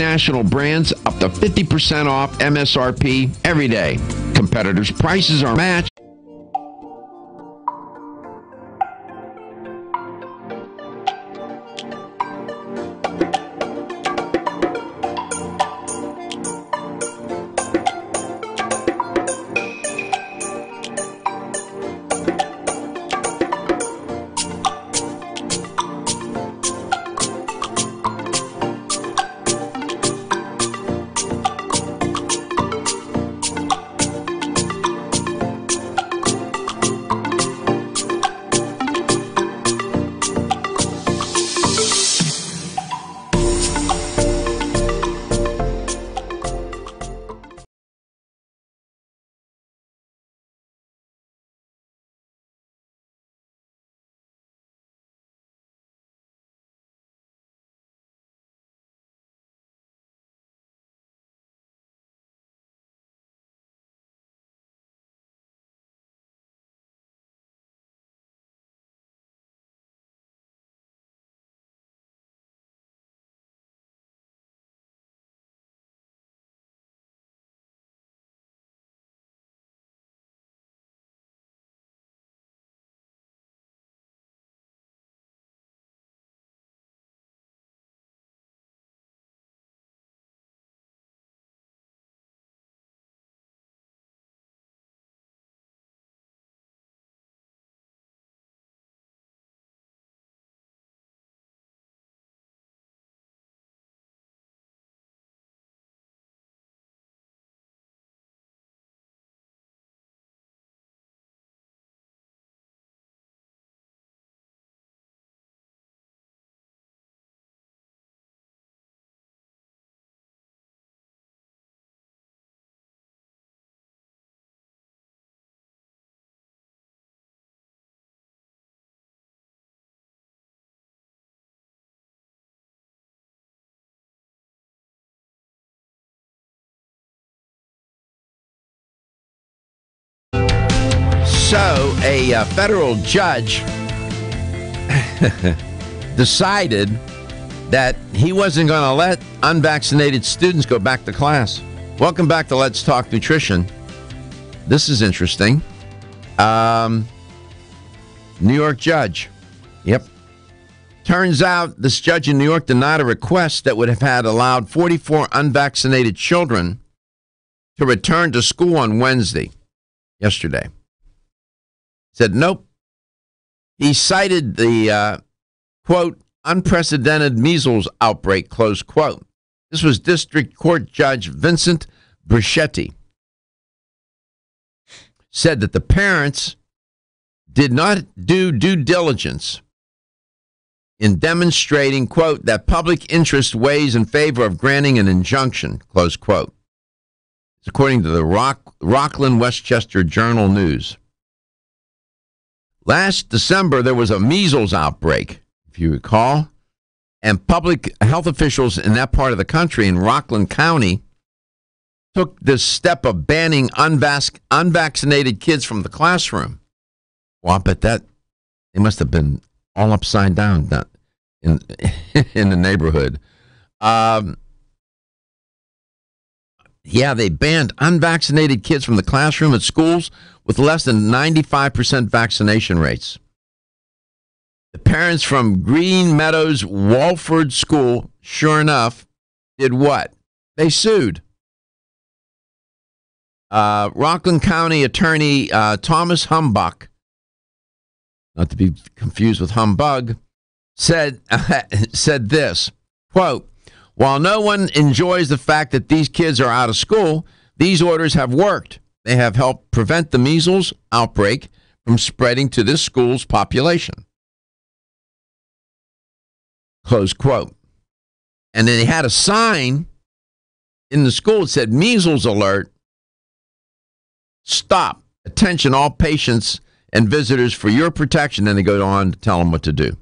national brands up to 50% off MSRP every day. Competitors' prices are matched. So, a federal judge decided that he wasn't going to let unvaccinated students go back to class. Welcome back to Let's Talk Nutrition. This is interesting. New York judge. Yep. Turns out this judge in New York denied a request that would have had allowed 44 unvaccinated children to return to school on Wednesday, yesterday. Said nope. He cited the, quote, unprecedented measles outbreak, close quote. This was District Court Judge Vincent Brichetti. Said that the parents did not do due diligence in demonstrating, quote, that public interest weighs in favor of granting an injunction, close quote. It's according to the Rockland Westchester Journal News. Last December, there was a measles outbreak, if you recall, and public health officials in that part of the country, in Rockland County, took this step of banning unvaccinated kids from the classroom. Well, I bet that they must have been all upside down in the neighborhood. Yeah, they banned unvaccinated kids from the classroom at schools with less than 95% vaccination rates. The parents from Green Meadows Walford School, sure enough, did what? They sued. Rockland County Attorney Thomas Humbach, not to be confused with humbug, said this, quote, while no one enjoys the fact that these kids are out of school, these orders have worked. They have helped prevent the measles outbreak from spreading to this school's population. Close quote. And then they had a sign in the school that said, measles alert, stop, attention all patients and visitors for your protection. Then they go on to tell them what to do.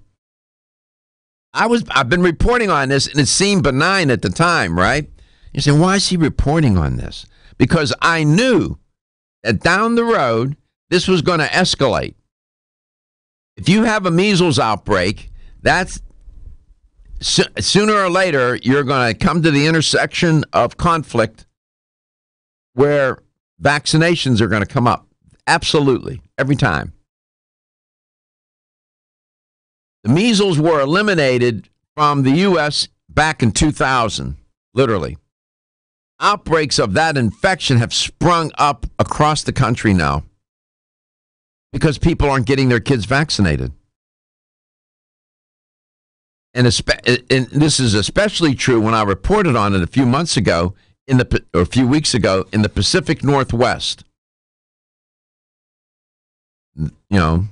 I've been reporting on this, and it seemed benign at the time, right? You're saying, why is he reporting on this? Because I knew that down the road, this was going to escalate. If you have a measles outbreak, that's sooner or later, you're going to come to the intersection of conflict where vaccinations are going to come up. Absolutely. Every time. The measles were eliminated from the U.S. back in 2000, literally. Outbreaks of that infection have sprung up across the country now because people aren't getting their kids vaccinated. And this is especially true when I reported on it a few weeks ago in the Pacific Northwest. You know,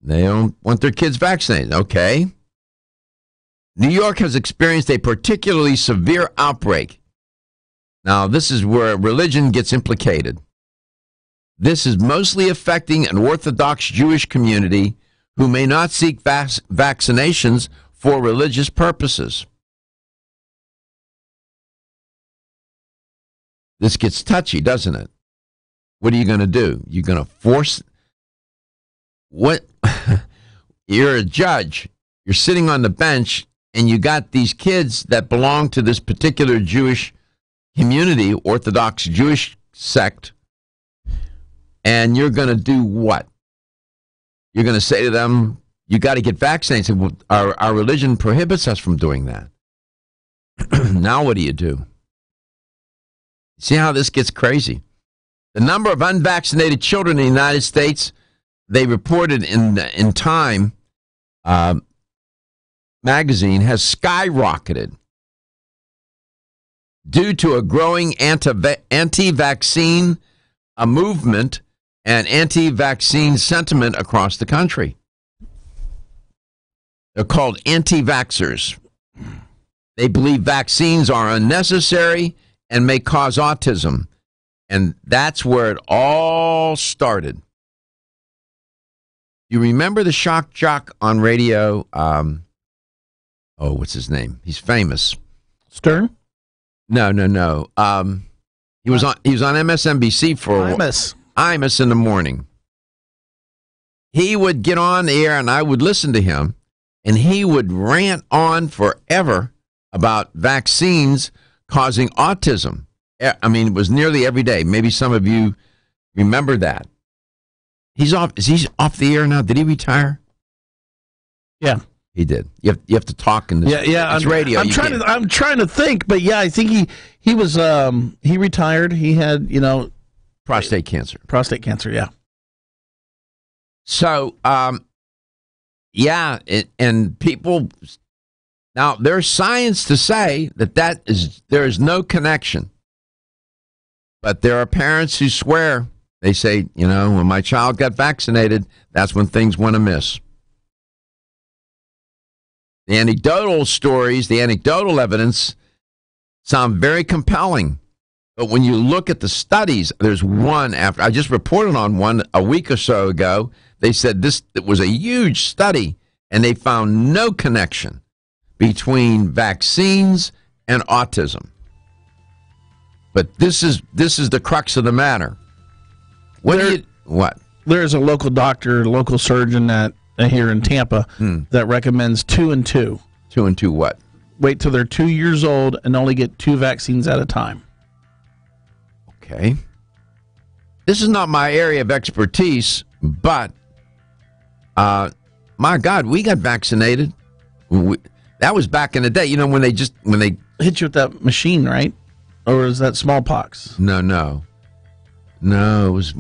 they don't want their kids vaccinated. Okay. New York has experienced a particularly severe outbreak. Now, this is where religion gets implicated. This is mostly affecting an Orthodox Jewish community who may not seek vaccinations for religious purposes. This gets touchy, doesn't it? What are you going to do? You're going to force... What? You're a judge. You're sitting on the bench, and you got these kids that belong to this particular Jewish community, Orthodox Jewish sect, and you're going to do what? You're going to say to them, you got to get vaccinated. Well, our religion prohibits us from doing that. Now what do? See how this gets crazy? The number of unvaccinated children in the United States, they reported in Time magazine, has skyrocketed due to a growing anti-vaccine movement and anti-vaccine sentiment across the country. They're called anti-vaxxers. They believe vaccines are unnecessary and may cause autism. And that's where it all started. You remember the shock jock on radio? What's his name? He's famous. Stern? No. He was on MSNBC for Imus in the morning. He would get on the air and I would listen to him, and he would rant on forever about vaccines causing autism. I mean, it was nearly every day. Maybe some of you remember that. He's off. Is he off the air now? Did he retire? Yeah, he did. You have to talk in this. Yeah. It's radio. I'm trying to think, but yeah, I think he was he retired. He had prostate cancer. Prostate cancer. Yeah. So and people now there's science to say that there is no connection, but there are parents who swear. They say, when my child got vaccinated, that's when things went amiss. The anecdotal stories, the anecdotal evidence sound very compelling. But when you look at the studies, there's one after. I just reported on one a week or so ago. They said it was a huge study, and they found no connection between vaccines and autism. But this is the crux of the matter. What? There's a local doctor, local surgeon here in Tampa that recommends 2 and 2. 2 and 2 what? Wait till they're 2 years old and only get 2 vaccines at a time. Okay. This is not my area of expertise, but my God, we got vaccinated. That was back in the day, when they hit you with that machine, right? Or is that smallpox? No. It was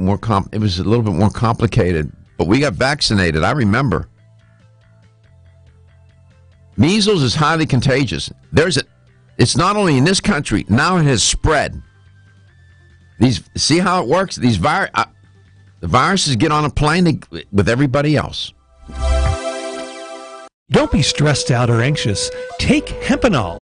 it was a little bit more complicated, but we got vaccinated. I remember. Measles is highly contagious. It's not only in this country, now it has spread. See how it works? The viruses get on a plane with everybody else. Don't be stressed out or anxious. Take Hempanol.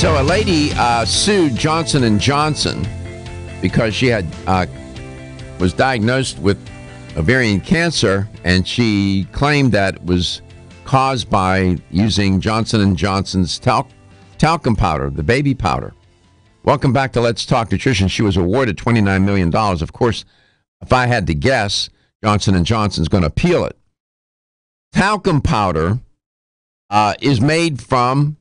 So a lady sued Johnson & Johnson because she had was diagnosed with ovarian cancer, and she claimed that it was caused by using Johnson & Johnson's talcum powder, the baby powder. Welcome back to Let's Talk Nutrition. She was awarded $29 million. Of course, if I had to guess, Johnson & Johnson's going to appeal it. Talcum powder is made from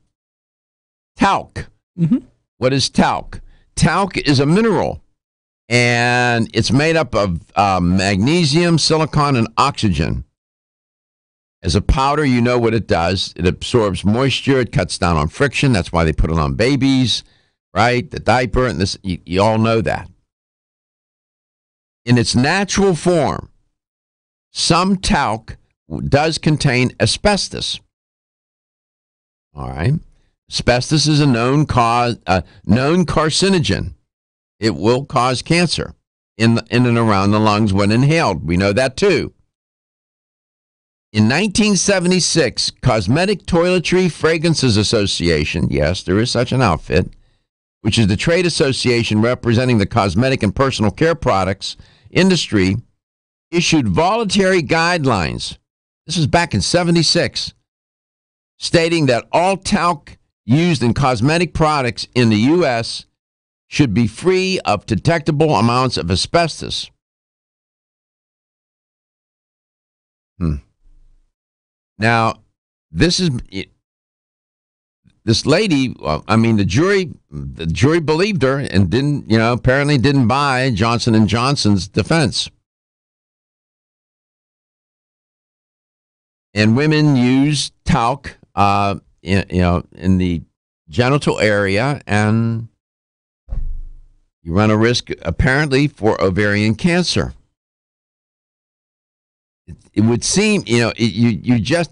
talc. Mm-hmm. What is talc? Talc is a mineral, and it's made up of magnesium, silicon, and oxygen. As a powder, you know what it does. It absorbs moisture. It cuts down on friction. That's why they put it on babies, right? The diaper, and this, you all know that. In its natural form, some talc does contain asbestos. All right. Asbestos is a known carcinogen. It will cause cancer in and around the lungs when inhaled. We know that too. In 1976, Cosmetic Toiletry Fragrances Association, yes, there is such an outfit, which is the trade association representing the cosmetic and personal care products industry, issued voluntary guidelines. This was back in 76, stating that all talc used in cosmetic products in the U.S. should be free of detectable amounts of asbestos. Now, this lady, the jury believed her and apparently didn't buy Johnson & Johnson's defense. And women use talc, in the genital area, and you run a risk, apparently, for ovarian cancer. It would seem, you just,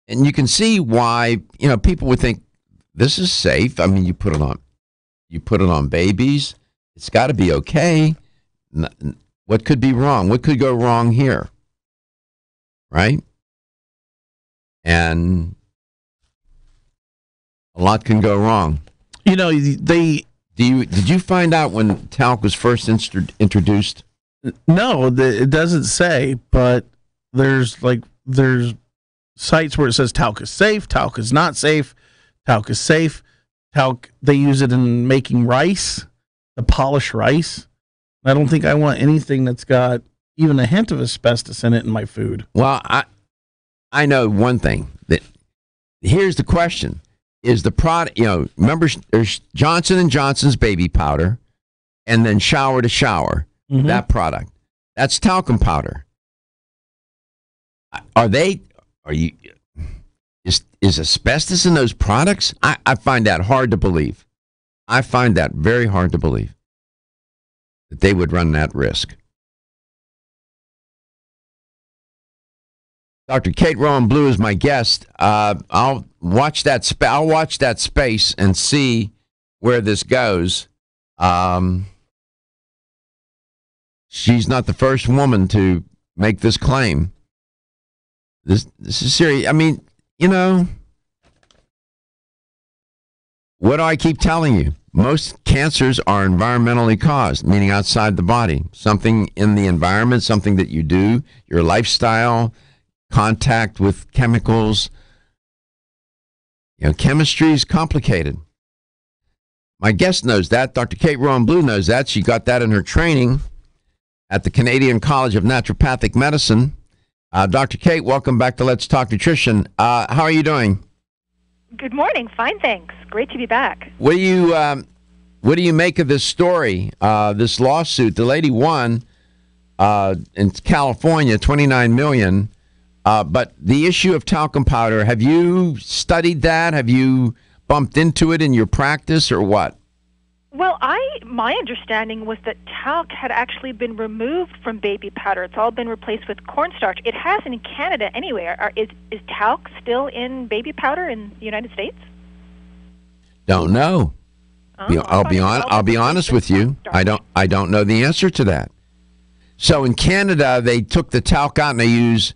and you can see why, people would think this is safe. I mean, you put it on babies. It's got to be okay. What could be wrong? What could go wrong here? Right? And a lot can go wrong. Did you find out when talc was first introduced? No, it doesn't say, but there's sites where it says talc is safe, talc is not safe, talc is safe. Talc, they use it in making rice, to polish rice. I don't think I want anything that's got even a hint of asbestos in it in my food. Well, I know one thing. That here's the question. Is the product, remember there's Johnson & Johnson's baby powder, and then shower to shower, mm-hmm. that product. That's talcum powder. Is asbestos in those products? I find that hard to believe. I find that very hard to believe that they would run that risk. Dr. Kate Rowan Blue is my guest. I'll watch that space and see where this goes. She's not the first woman to make this claim. This is serious. I mean, what do I keep telling you? Most cancers are environmentally caused, meaning outside the body. Something in the environment, something that you do, your lifestyle, contact with chemicals. Chemistry is complicated. My guest knows that. Dr. Kate Rowan Blue knows that. She got that in her training at the Canadian College of Naturopathic Medicine. Dr. Kate, welcome back to Let's Talk Nutrition. How are you doing? Good morning. Fine, thanks. Great to be back. What do you make of this story, this lawsuit? The lady won in California, $29 million. But the issue of talcum powder, have you studied that? Have you bumped into it in your practice or what? Well, my understanding was that talc had actually been removed from baby powder. It's all been replaced with cornstarch. It hasn't in Canada anywhere. Is talc still in baby powder in the United States? Don't know. I'll be honest with you. I don't know the answer to that. So in Canada, they took the talc out and they use.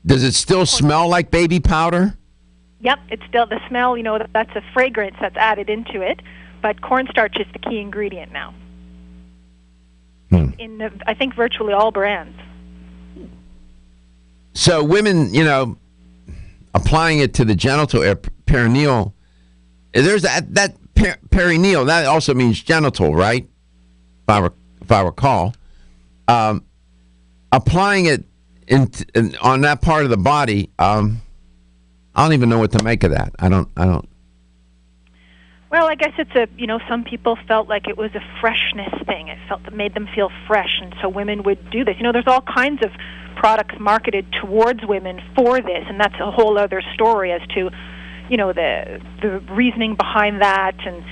Does it still smell like baby powder? Yep, it's still the smell. That's a fragrance that's added into it, but cornstarch is the key ingredient now. In I think virtually all brands. So women, applying it to the genital area, perineal. There's that perineal. That also means genital, right? If I recall, applying it on that part of the body. I don't even know what to make of that. I don't. Well, I guess it's some people felt like it was a freshness thing. It made them feel fresh, and so women would do this. There's all kinds of products marketed towards women for this, and that's a whole other story as to, the reasoning behind that, and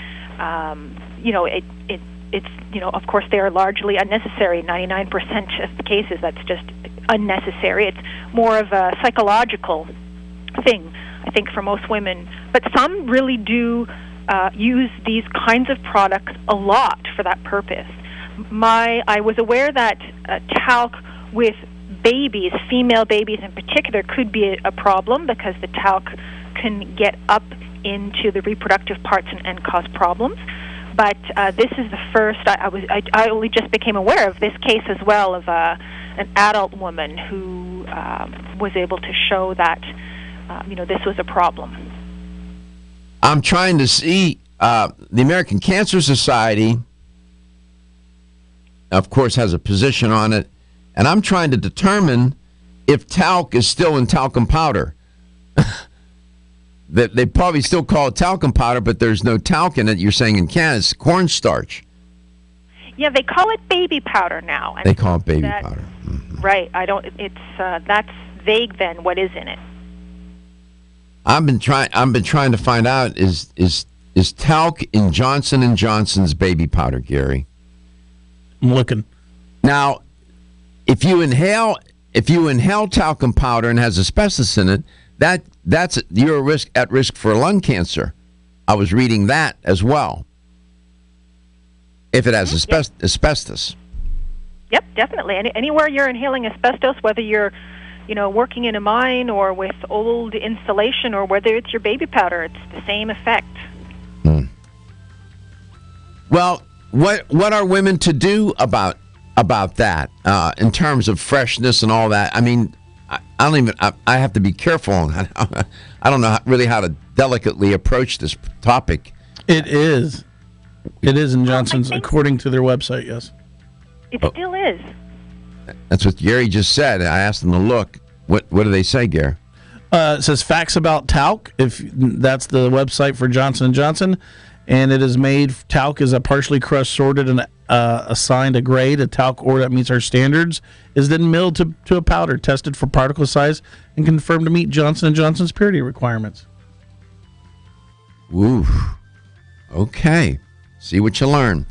it's of course they are largely unnecessary. 99% of the cases, that's just unnecessary. It's more of a psychological thing, I think, for most women. But some really do use these kinds of products a lot for that purpose. I was aware that talc with babies, female babies in particular, could be a problem because the talc can get up into the reproductive parts and cause problems. But this is the first. I only just became aware of this case as well of an adult woman who was able to show that this was a problem. I'm trying to see the American Cancer Society, of course, has a position on it, and I'm trying to determine if talc is still in talcum powder. They probably still call it talcum powder, but there's no talc in it. You're saying in Canada it's cornstarch. Yeah, they call it baby powder now. They call it baby powder. Mm-hmm. Right. It's that's vague. Then what is in it? I've been trying to find out is talc in Johnson & Johnson's baby powder, Gary. I'm looking. Now, if you inhale talcum powder and has asbestos in it, you're at risk for lung cancer. I was reading that as well. If it has asbestos. Yep, definitely. Anywhere you're inhaling asbestos, whether you're working in a mine or with old insulation, or whether it's your baby powder, it's the same effect. Well, what are women to do about that in terms of freshness and all that? I mean, I have to be careful. I don't know really how to delicately approach this topic. It is in Johnson's, according to their website. Yes, it still is. That's what Gary just said. I asked them to look. What do they say, Gary? It says facts about talc. If that's the website for Johnson & Johnson, and it is made. Talc is a partially crushed, sorted, and assigned a grade. A talc ore that meets our standards is then milled to a powder, tested for particle size, and confirmed to meet Johnson & Johnson's purity requirements. Ooh. Okay. See what you learn.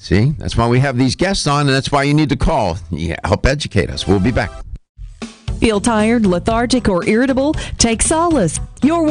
See, that's why we have these guests on, and that's why you need to call. Help educate us. We'll be back. Feel tired, lethargic, or irritable? Take solace. Your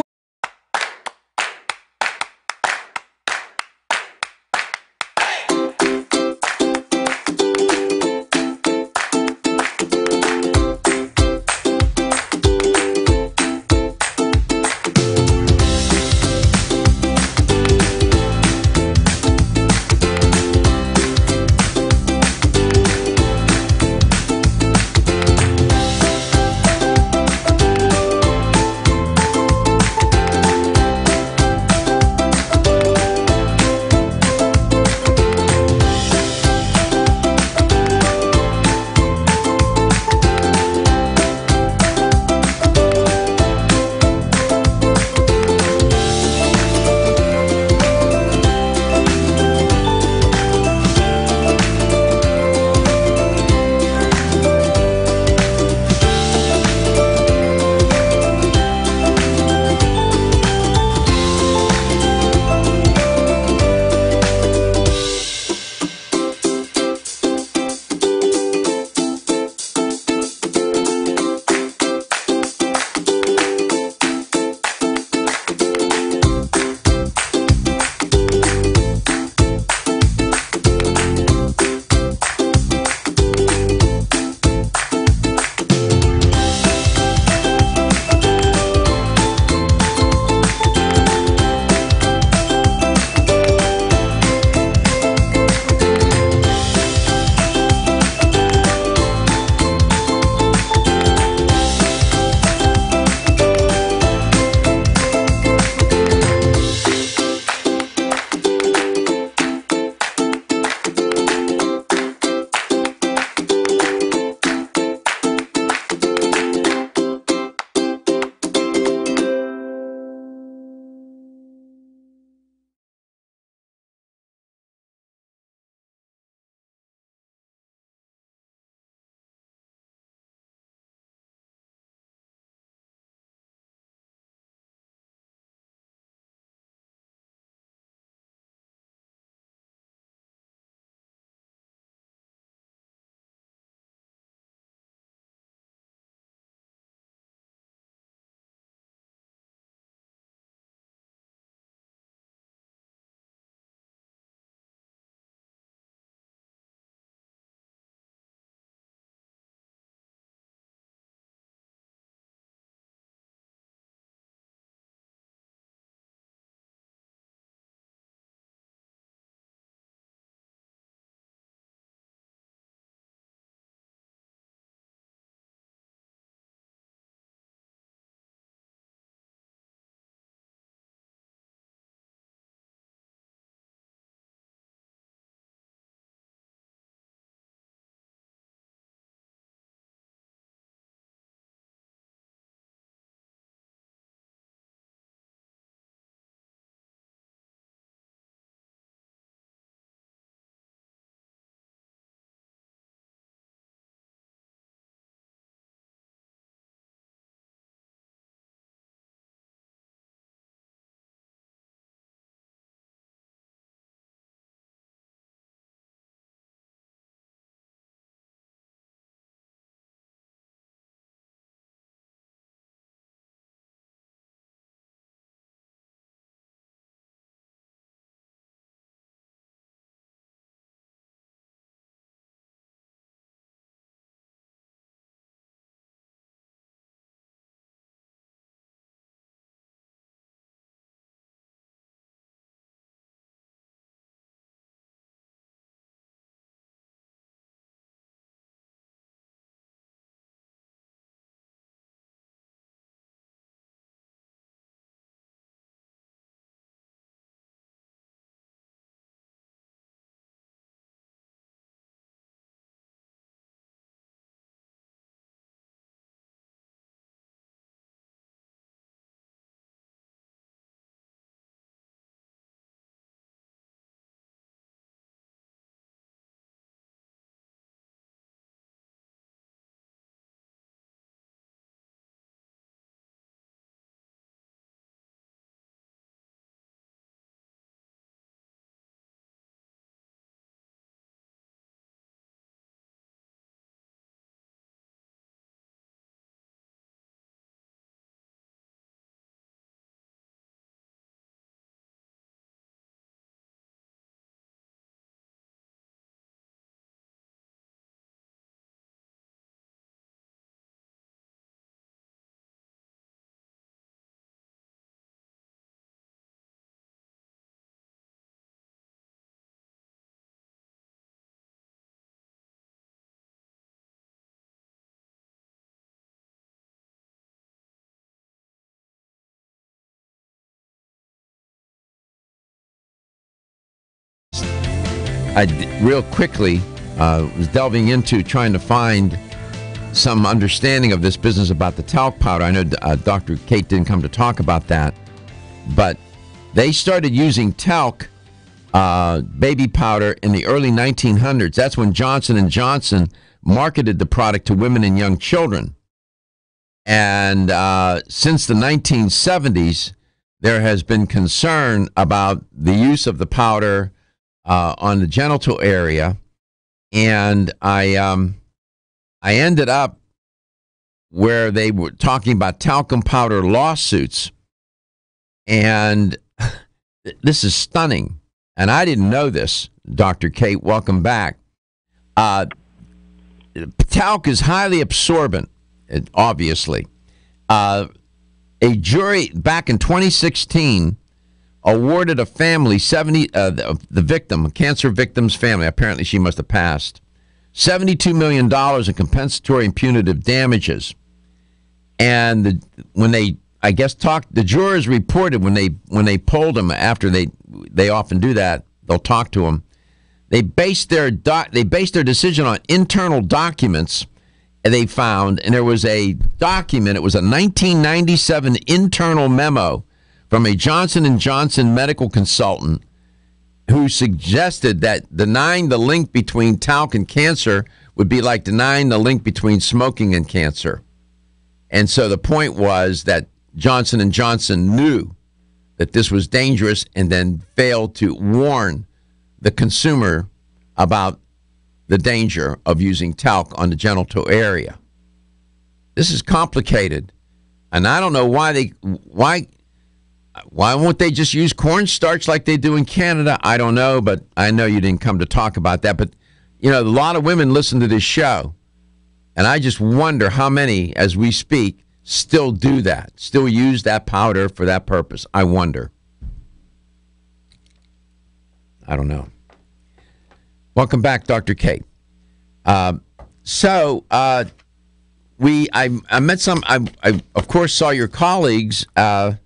real quickly was delving into trying to find some understanding of this business about the talc powder. I know Dr. Kate didn't come to talk about that, but they started using talc baby powder in the early 1900s. That's when Johnson & Johnson marketed the product to women and young children. And since the 1970s, there has been concern about the use of the powder on the genital area. And I ended up where they were talking about talcum powder lawsuits. And this is stunning. And I didn't know this, Dr. Kate. Welcome back. Talc is highly absorbent, obviously. A jury back in 2016 awarded a family, the victim, a cancer victim's family, apparently she must have passed, $72 million in compensatory and punitive damages. And when they, I guess, the jurors reported when they polled them after they often do that, they'll talk to them. They based their decision on internal documents they found, and there was a document. It was a 1997 internal memo from a Johnson & Johnson medical consultant who suggested that denying the link between talc and cancer would be like denying the link between smoking and cancer. And so the point was that Johnson & Johnson knew that this was dangerous and then failed to warn the consumer about the danger of using talc on the genital area. This is complicated, and I don't know why won't they just use cornstarch like they do in Canada? I don't know, but I know you didn't come to talk about that. But, you know, a lot of women listen to this show, and I just wonder how many, as we speak, still do that, still use that powder for that purpose. I wonder. I don't know. Welcome back, Dr. Kate. I met some. I of course saw your colleagues at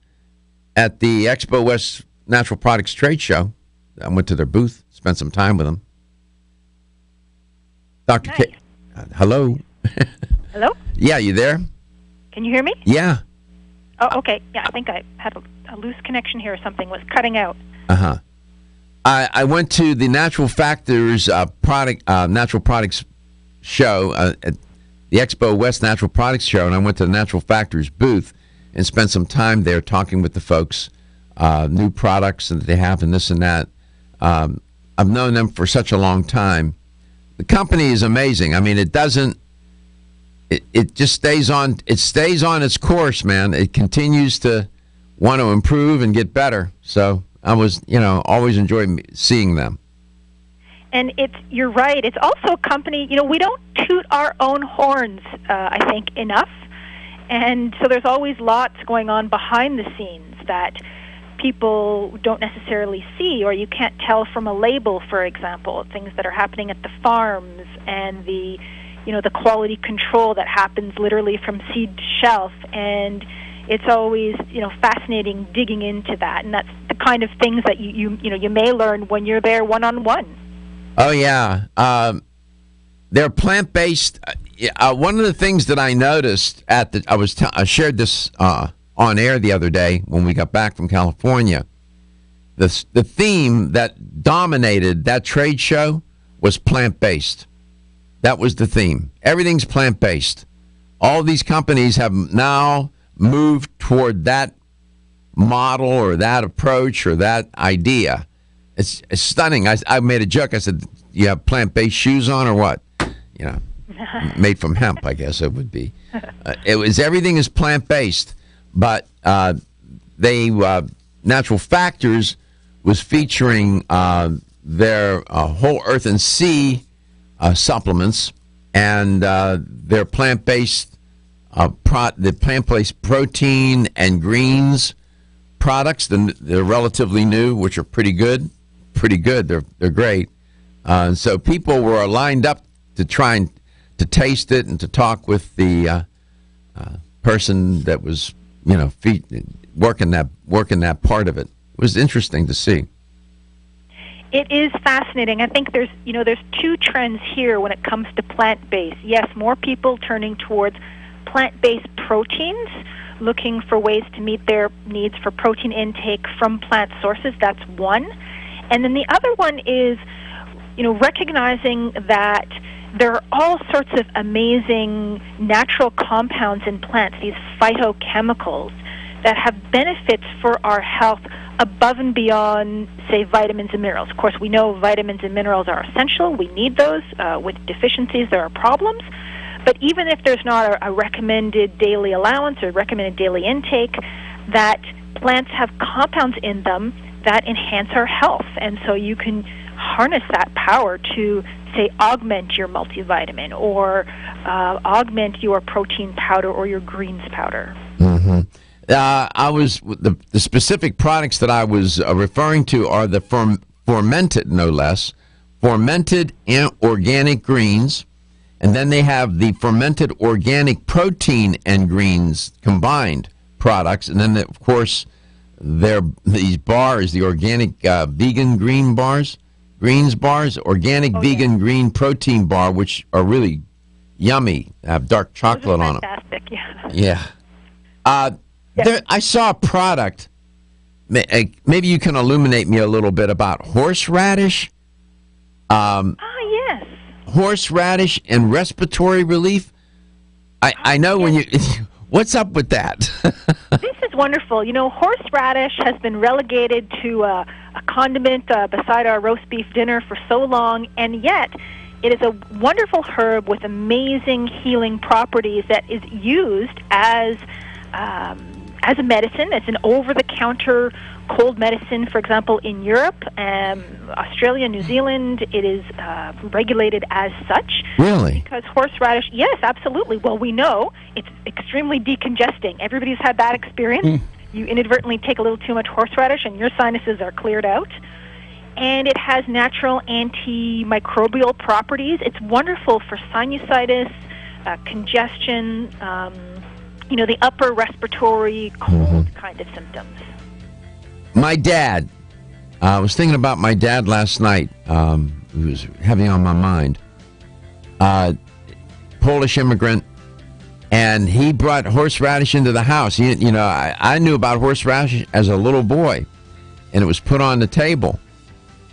the Expo West Natural Products Trade Show. I went to their booth, spent some time with them. Dr. Nice. Kate, hello. Hello? Yeah, you there? Can you hear me? Yeah. Oh, okay. Yeah, I think I had a loose connection here or something. Was cutting out. Uh-huh. I went to the Natural Factors Natural Products Show at the Expo West Natural Products Show, and I went to the Natural Factors booth and spent some time there talking with the folks, new products that they have and this and that. I've known them for such a long time. The company is amazing. I mean, it just stays on its course, man. It continues to want to improve and get better. So I was, always enjoyed seeing them. And you're right. It's also a company, we don't toot our own horns, I think, enough. And so there's always lots going on behind the scenes that people don't necessarily see, or you can't tell from a label, for example, things that are happening at the farms and the quality control that happens literally from seed to shelf. And it's always, fascinating digging into that. And that's the kind of things that you may learn when you're there one-on-one. Oh, yeah. They're plant-based. One of the things that I noticed I shared this on air the other day when we got back from California. The theme that dominated that trade show was plant-based. That was the theme. Everything's plant-based. All these companies have now moved toward that model or that approach or that idea. It's stunning. I made a joke. I said, you have plant-based shoes on or what? Made from hemp, I guess it would be. Everything is plant-based. But Natural Factors was featuring their whole earth and sea supplements and their plant-based plant-based protein and greens products. They're relatively new, which are pretty good. They're great. So people were lined up to try and to taste it and to talk with the person that was working that part of it. It was interesting to see. It is fascinating. I think there's two trends here when it comes to plant-based. Yes, more people turning towards plant-based proteins, looking for ways to meet their needs for protein intake from plant sources. That's one. And then the other one is, recognizing that there are all sorts of amazing natural compounds in plants, these phytochemicals, that have benefits for our health above and beyond, say, vitamins and minerals. Of course, we know vitamins and minerals are essential. We need those. With deficiencies, there are problems. But even if there's not a recommended daily allowance or recommended daily intake, that plants have compounds in them that enhance our health. And so you can harness that power to, say, augment your multivitamin or augment your protein powder or your greens powder. Mm-hmm. The specific products that I was referring to are the fermented, no less, fermented organic greens, and then they have the fermented organic protein and greens combined products, and then of course these bars, the organic vegan greens bars, organic vegan green protein bar, which are really yummy, have dark chocolate on them. Fantastic, yeah. I saw a product. Maybe you can illuminate me a little bit about horseradish. Yes. Horseradish and respiratory relief. I know when you. What's up with that? This is wonderful. Horseradish has been relegated to a condiment beside our roast beef dinner for so long, and yet it is a wonderful herb with amazing healing properties that is used as a medicine. It's an over-the-counter cold medicine, for example, in Europe, Australia, New Zealand. It is regulated as such. Really? Because horseradish, yes, absolutely. Well, we know it's extremely decongesting. Everybody's had that experience. You inadvertently take a little too much horseradish and your sinuses are cleared out. And it has natural antimicrobial properties. It's wonderful for sinusitis, congestion, the upper respiratory cold kind of symptoms. My dad, I was thinking about my dad last night. He was heavy on my mind. Polish immigrant, and he brought horseradish into the house. I knew about horseradish as a little boy, and it was put on the table.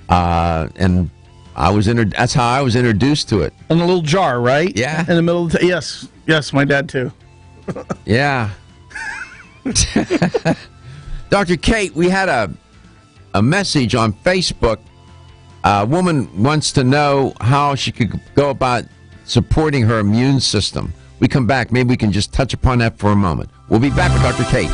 And that's how I was introduced to it. In a little jar, right? Yeah. In the middle of yes, my dad too. Yeah. Dr. Kate, we had a message on Facebook. A woman wants to know how she could go about supporting her immune system. We come back, maybe we can just touch upon that for a moment. We'll be back with Dr. Kate.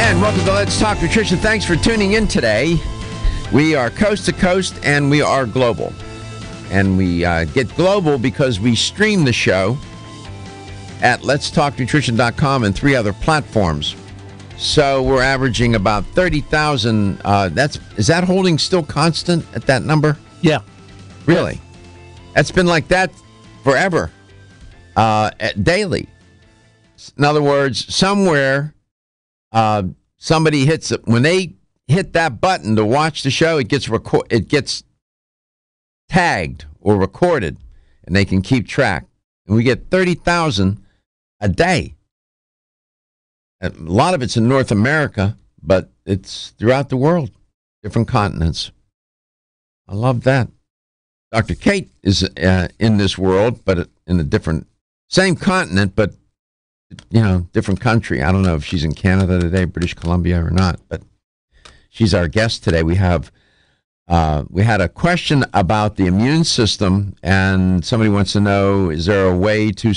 And welcome to Let's Talk Nutrition. Thanks for tuning in today. We are coast to coast and we are global. And we get global because we stream the show at letstalknutrition.com and 3 other platforms. So we're averaging about 30,000. Is that holding still constant at that number? Yeah. Really? That's been like that forever, daily. In other words, somewhere somebody hits it. When they hit that button to watch the show, it gets tagged or recorded, and they can keep track. And we get 30,000 a day. A lot of it's in North America, but it's throughout the world, different continents. I love that. Dr. Kate is in this world, but in a same continent, but different country. I don't know if she's in Canada today, British Columbia or not, but she's our guest today. We had a question about the immune system, and somebody wants to know, is there a way to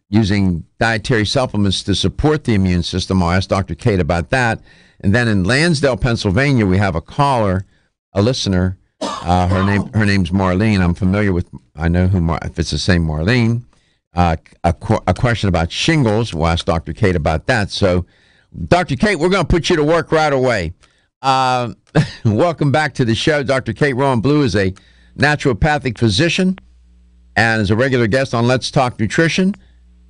using dietary supplements to support the immune system? I'll ask Dr. Kate about that. And then in Lansdale, Pennsylvania, we have a caller, a listener. Her name's Marlene. I'm familiar with. I know if it's the same Marlene. A question about shingles. We'll ask Dr. Kate about that. So, Dr. Kate, we're going to put you to work right away. Welcome back to the show. Dr. Kate Rowan-Blue is a naturopathic physician and is a regular guest on Let's Talk Nutrition,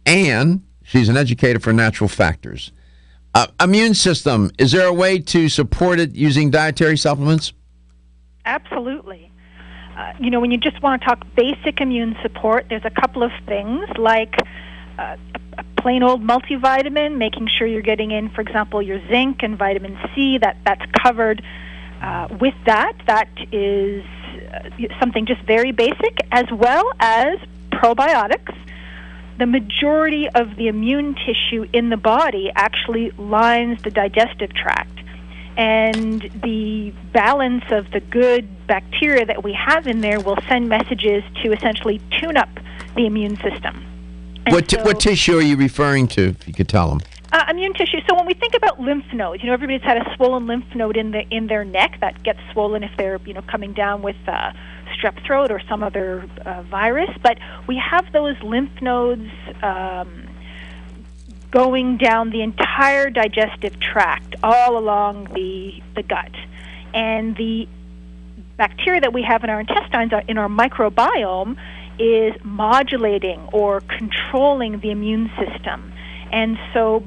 and she's an educator for Natural Factors. Immune system, is there a way to support it using dietary supplements? Absolutely. When you just want to talk basic immune support, there's a couple of things like a plain old multivitamin, making sure you're getting in, for example, your zinc and vitamin C, that's covered with that. That is something just very basic, as well as probiotics. The majority of the immune tissue in the body actually lines the digestive tract. And the balance of the good bacteria that we have in there will send messages to essentially tune up the immune system. What tissue are you referring to, if you could tell them? Immune tissue. So when we think about lymph nodes, everybody's had a swollen lymph node in their neck that gets swollen if they're coming down with strep throat or some other virus. But we have those lymph nodes going down the entire digestive tract, all along the gut. And the bacteria that we have in our intestines, in our microbiome, is modulating or controlling the immune system. And so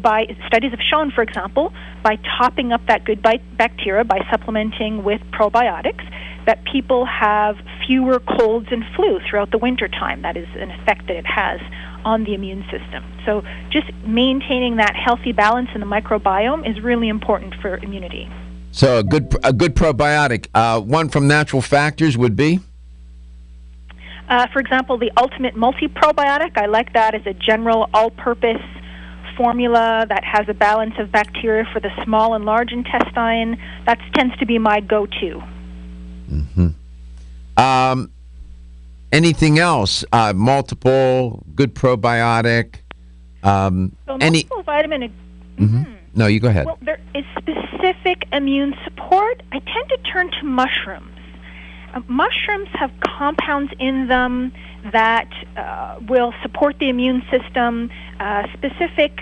studies have shown, for example, by topping up that good bacteria, by supplementing with probiotics, that people have fewer colds and flu throughout the wintertime. That is an effect that it has on the immune system. So just maintaining that healthy balance in the microbiome is really important for immunity. So a good probiotic, one from Natural Factors would be? For example, the Ultimate Multi-Probiotic. I like that as a general all-purpose formula that has a balance of bacteria for the small and large intestine. That tends to be my go-to. Mm-hmm. Anything else? Multiple, good probiotic. Multiple vitamin. Mm-hmm. No, you go ahead. Well, there is specific immune support. I tend to turn to mushrooms. Mushrooms have compounds in them that will support the immune system. Specific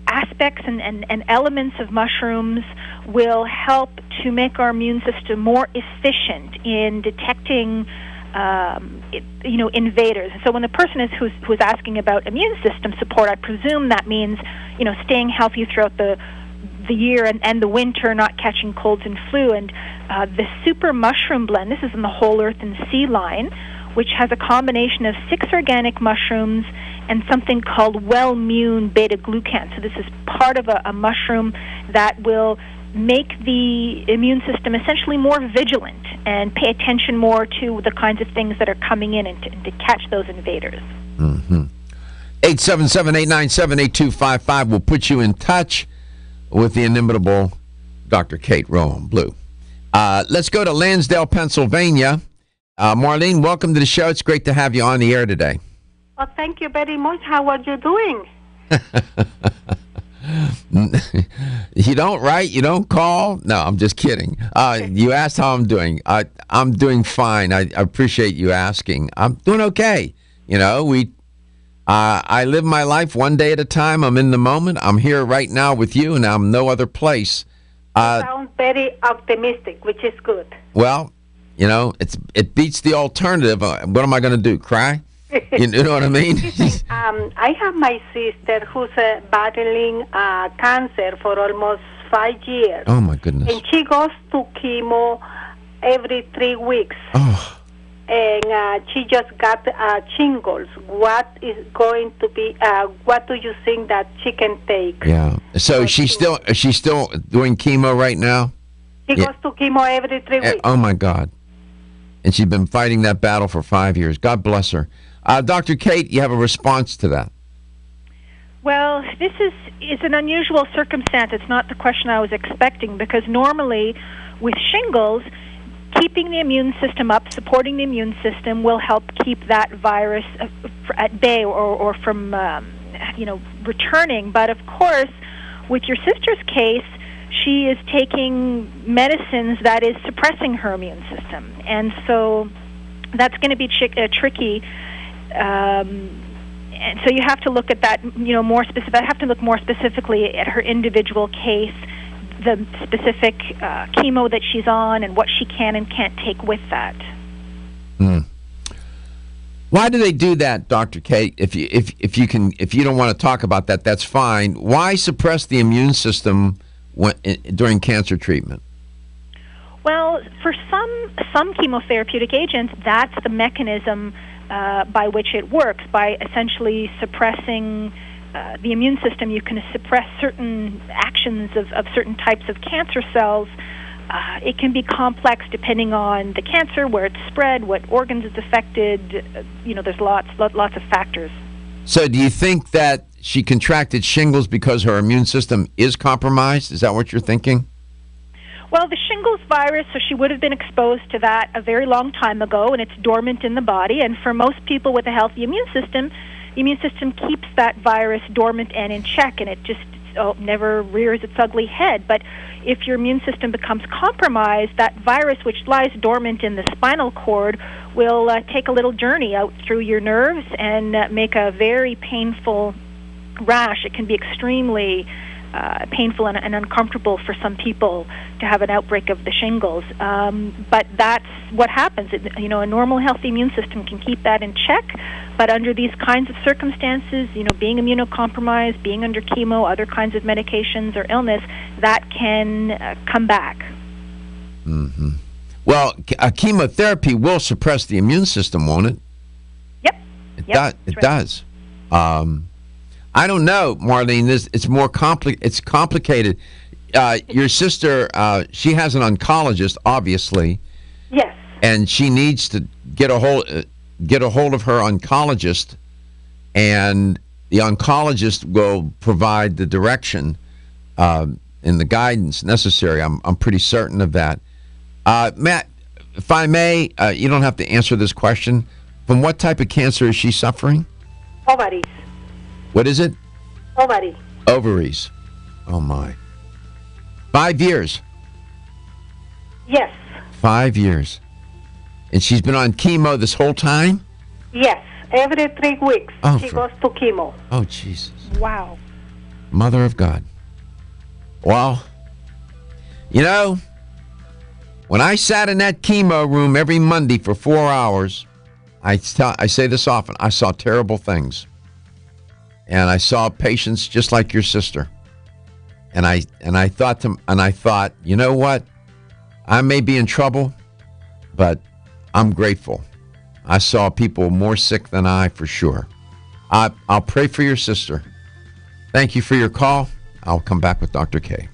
aspects and elements of mushrooms will help to make our immune system more efficient in detecting invaders. So when the person who's asking about immune system support, I presume that means staying healthy throughout the year and the winter, not catching colds and flu. And the Super Mushroom Blend, this is in the Whole Earth and Sea line, which has a combination of 6 organic mushrooms and something called Wellmune beta-glucan. So this is part of a mushroom that will make the immune system essentially more vigilant and pay attention more to the kinds of things that are coming in and to catch those invaders. Mm-hmm. 877-897-8255 will put you in touch with the inimitable Dr. Kate Rowan-Blue. Let's go to Lansdale, Pennsylvania. Marlene, welcome to the show. It's great to have you on the air today. Well, thank you very much. How are you doing? You don't write, you don't call. No, I'm just kidding. You asked how I'm doing. I'm doing fine. I appreciate you asking. I'm doing okay. You know, I live my life one day at a time. I'm in the moment. I'm here right now with you, and I'm no other place. Sounds very optimistic, which is good. Well, you know, it beats the alternative. What am I going to do? Cry? You know what I mean? I have my sister who's battling cancer for almost 5 years. Oh, my goodness. And she goes to chemo every 3 weeks. Oh. And she just got shingles. What is going to be? What do you think that she can take? Yeah. So is she still doing chemo right now? She goes to chemo every 3 weeks. Oh my God! And she's been fighting that battle for 5 years. God bless her. Dr. Kate, you have a response to that? Well, this is an unusual circumstance. It's not the question I was expecting, because normally with shingles, keeping the immune system up, supporting the immune system will help keep that virus at bay or from returning. But of course, with your sister's case, she is taking medicines that is suppressing her immune system, and so that's going to be tricky. And so you have to look at that, more specific. I have to look more specifically at her individual case, the specific chemo that she's on, and what she can and can't take with that. Why do they do that, Dr. Kate? If you don't want to talk about that, that's fine. Why suppress the immune system during cancer treatment? Well, for some chemotherapeutic agents, that's the mechanism by which it works. By essentially suppressing the immune system, you can suppress certain actions of certain types of cancer cells. It can be complex depending on the cancer, where it's spread, what organs it's affected. There's lots of factors. So do you think that she contracted shingles because her immune system is compromised? Is that what you're thinking? Well, the shingles virus, so she would have been exposed to that a very long time ago, and it's dormant in the body. And for most people with a healthy immune system, the immune system keeps that virus dormant and in check, and it just never rears its ugly head. But if your immune system becomes compromised, that virus, which lies dormant in the spinal cord, will take a little journey out through your nerves and make a very painful rash. It can be extremely painful and uncomfortable for some people to have an outbreak of the shingles. But that's what happens. A normal, healthy immune system can keep that in check. But under these kinds of circumstances, being immunocompromised, being under chemo, other kinds of medications or illness, that can come back. Mm-hmm. Well, chemotherapy will suppress the immune system, won't it? Yep. It does. I don't know, Marlene. It's more It's complicated. Your sister, she has an oncologist, obviously. Yes. And she needs to get a hold of her oncologist, and the oncologist will provide the direction and the guidance necessary. I'm pretty certain of that. Matt, if I may, you don't have to answer this question. From what type of cancer is she suffering? Ovaries. What is it? Ovaries. Oh, my. 5 years. Yes. 5 years. And she's been on chemo this whole time? Yes. Every 3 weeks she goes to chemo. Oh, Jesus. Wow. Mother of God. Well, when I sat in that chemo room every Monday for 4 hours, I say this often, I saw terrible things. And I saw patients just like your sister. And I thought, you know what? I may be in trouble, but I'm grateful. I saw people more sick than I, for sure. I'll pray for your sister. Thank you for your call. I'll come back with Dr. K.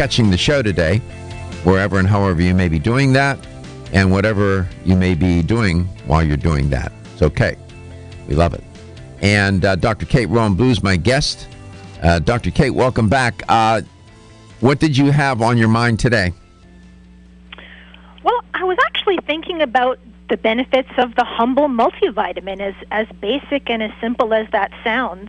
catching the show today, wherever and however you may be doing that, and whatever you may be doing while you're doing that. It's okay. We love it. And Dr. Kate Rowan Blue is my guest. Dr. Kate, welcome back. What did you have on your mind today? Well, I was actually thinking about the benefits of the Humble multivitamin, as basic and as simple as that sounds.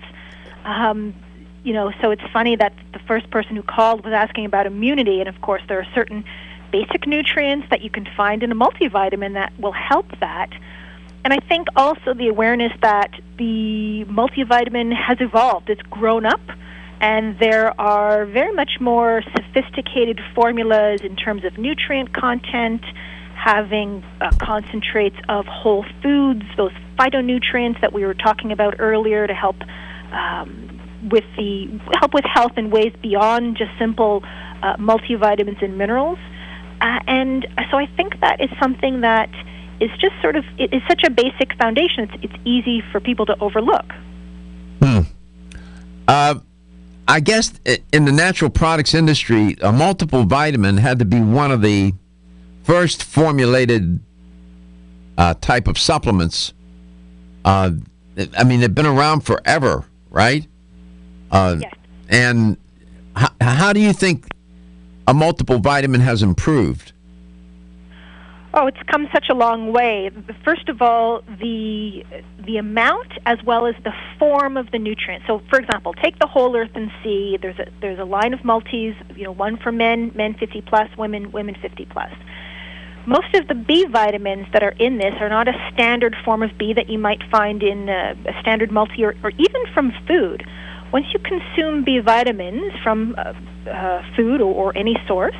So it's funny that the first person who called was asking about immunity, and of course there are certain basic nutrients that you can find in a multivitamin that will help that. And I think also the awareness that the multivitamin has evolved. It's grown up, and there are very much more sophisticated formulas in terms of nutrient content, having concentrates of whole foods, those phytonutrients that we were talking about earlier to help with health in ways beyond just simple multivitamins and minerals. And so I think that is something that is just sort of, it is such a basic foundation, it's easy for people to overlook. I guess in the natural products industry, a multiple vitamin had to be one of the first formulated type of supplements. I mean, they've been around forever, right? Yes. And how do you think a multiple vitamin has improved? Oh, it's come such a long way. First of all, the amount as well as the form of the nutrient. So, for example, take the Whole Earth and Sea. There's a line of multis, one for men 50 plus, women 50 plus. Most of the B vitamins that are in this are not a standard form of B that you might find in a standard multi or even from food. Once you consume B vitamins from food or any source,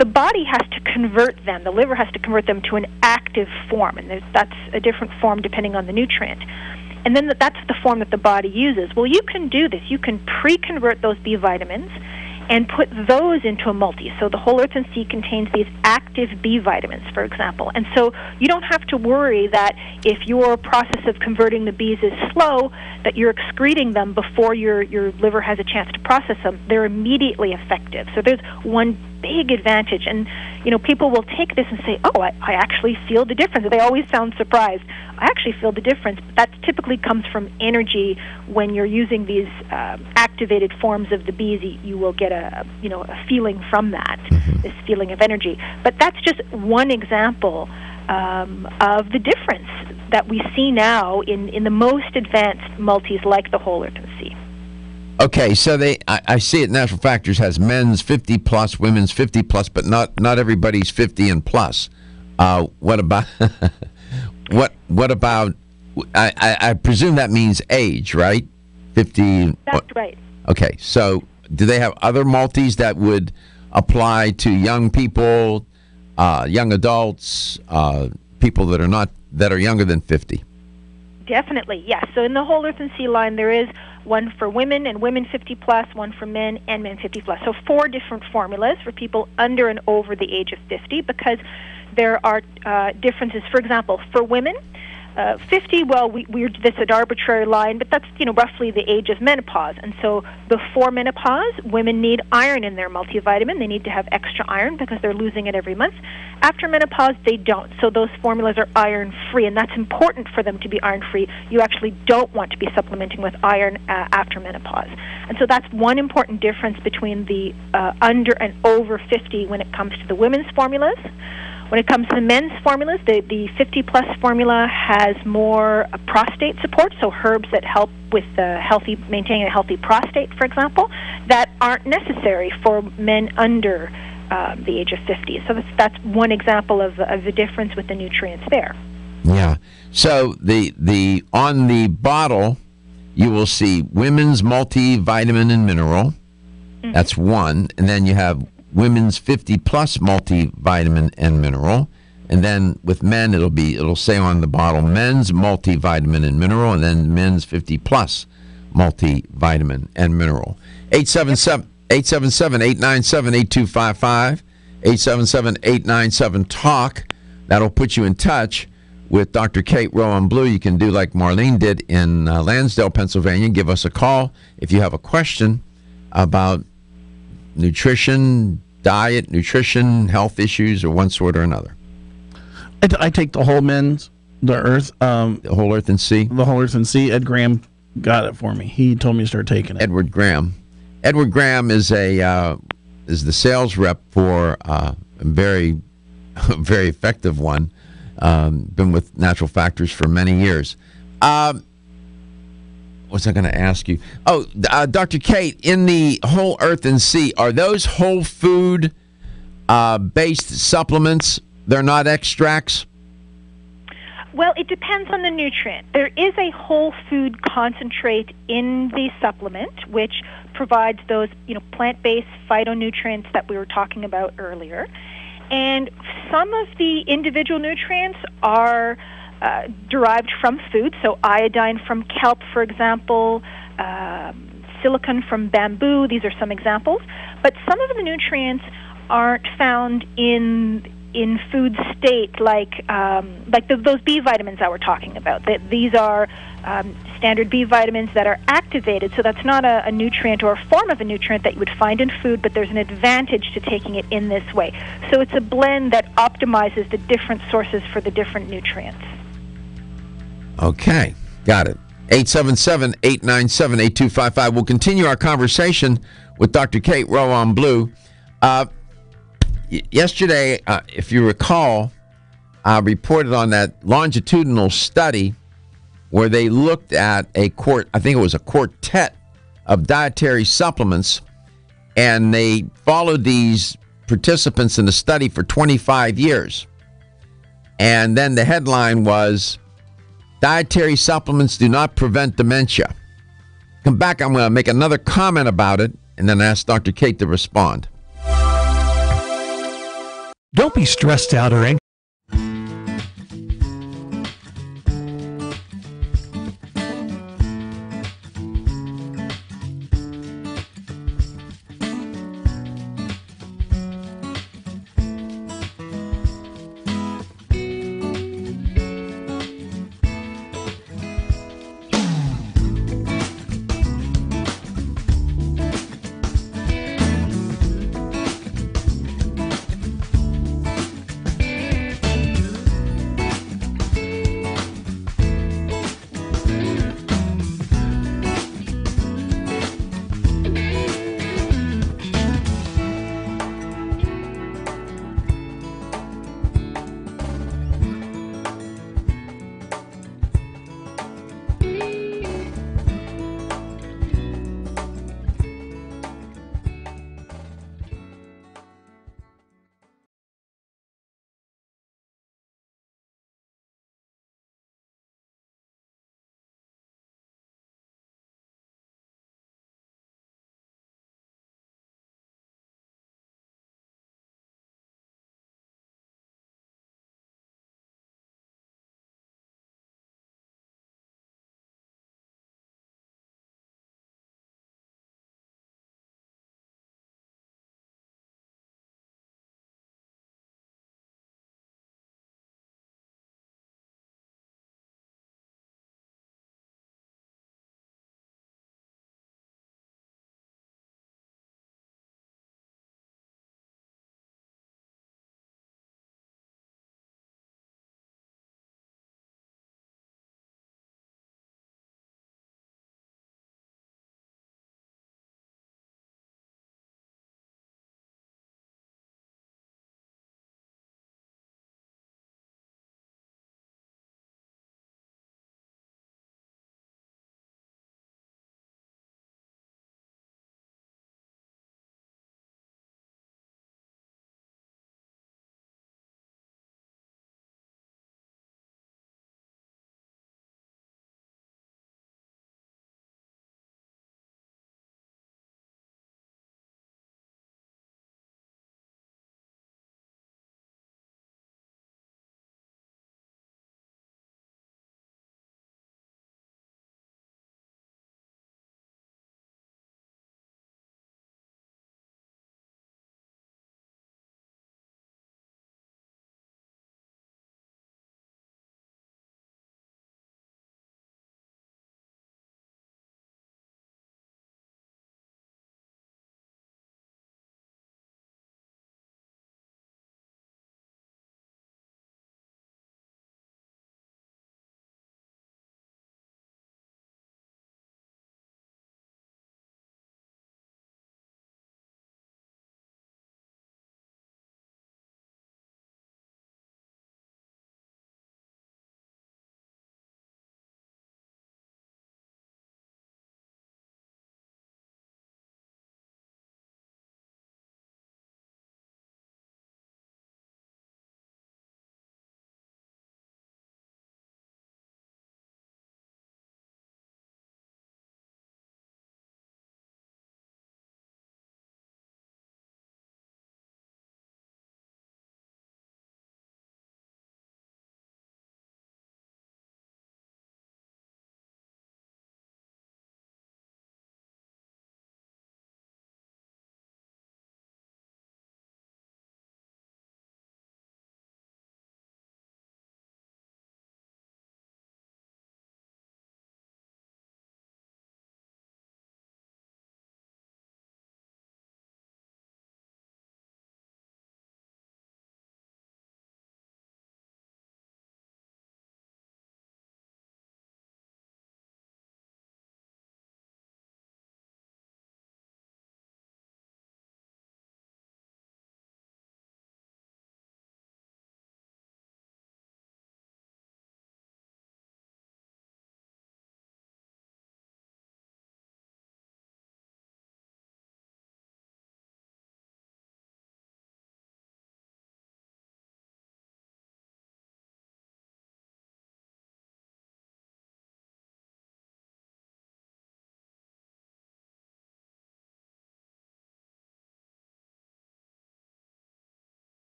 the body has to convert them. The liver has to convert them to an active form, and that's a different form depending on the nutrient. And then that's the form that the body uses. Well, you can do this. You can pre-convert those B vitamins and put those into a multi. So the Whole Earth and Sea contains these active B vitamins, for example. And so you don't have to worry that if your process of converting the Bs is slow, that you're excreting them before your liver has a chance to process them. They're immediately effective. So there's one big advantage. And, people will take this and say, oh, I actually feel the difference. They always sound surprised. I actually feel the difference. But that typically comes from energy. When you're using these activated forms of the Bs, you will get a feeling from that, this feeling of energy. But that's just one example of the difference that we see now in the most advanced multis like the Whole Earth and Sea. Okay, so I see it. Natural Factors has men's 50 plus, women's 50 plus, but not everybody's 50 and plus. What about what about? I presume that means age, right? 50. That's right. Okay, so do they have other multis that would apply to young people, young adults, people that are younger than 50? Definitely, yes. So in the Whole Earth and Sea line, there is one for women and women 50 plus, one for men and men 50 plus. So 4 different formulas for people under and over the age of 50, because there are differences. For example, for women, 50, well, that's an arbitrary line, but that's roughly the age of menopause. And so before menopause, women need iron in their multivitamin. They need to have extra iron because they're losing it every month. After menopause, they don't. So those formulas are iron-free, and that's important for them to be iron-free. You actually don't want to be supplementing with iron after menopause. And so that's one important difference between the under and over 50 when it comes to the women's formulas. When it comes to the men's formulas, the 50-plus formula has more prostate support, so herbs that help with maintaining a healthy prostate, for example, that aren't necessary for men under the age of 50. So that's one example of the difference with the nutrients there. Yeah. So the on the bottle, you will see women's multivitamin and mineral. Mm-hmm. That's one, and then you have women's 50-plus multivitamin and mineral. And then with men, it'll say on the bottle, men's multivitamin and mineral, and then men's 50-plus multivitamin and mineral. 877-897-8255, 877-897-TALK. That'll put you in touch with Dr. Kate Rowan Blue. You can do like Marlene did in Lansdale, Pennsylvania. Give us a call if you have a question about nutrition, diet, nutrition, health issues of one sort or another? I take the whole men's, the earth, The Whole Earth and Sea? the whole earth and sea. Ed Graham got it for me. He told me to start taking it. Edward Graham. Edward Graham is the sales rep for a very effective one. Been with Natural Factors for many years. What's I going to ask you? Oh, Dr. Kate, in the Whole Earth and Sea, are those whole food based supplements? They're not extracts? Well, it depends on the nutrient. There is a whole food concentrate in the supplement, which provides those, plant-based phytonutrients that we were talking about earlier. And some of the individual nutrients are derived from food, so iodine from kelp, for example, silicon from bamboo. These are some examples. But some of the nutrients aren't found in food state, like those B vitamins that we're talking about. These are standard B vitamins that are activated, so that's not a nutrient or a form of a nutrient that you would find in food, but there's an advantage to taking it in this way. So it's a blend that optimizes the different sources for the different nutrients. Okay, got it. 877-897-8255. We'll continue our conversation with Dr. Kate Rowe on Blue. Yesterday, if you recall, I reported on that longitudinal study where they looked at I think it was a quartet of dietary supplements, and they followed these participants in the study for 25 years. And then the headline was, dietary supplements do not prevent dementia. Come back, I'm going to make another comment about it, and then ask Dr. Kate to respond. Don't be stressed out or anxious.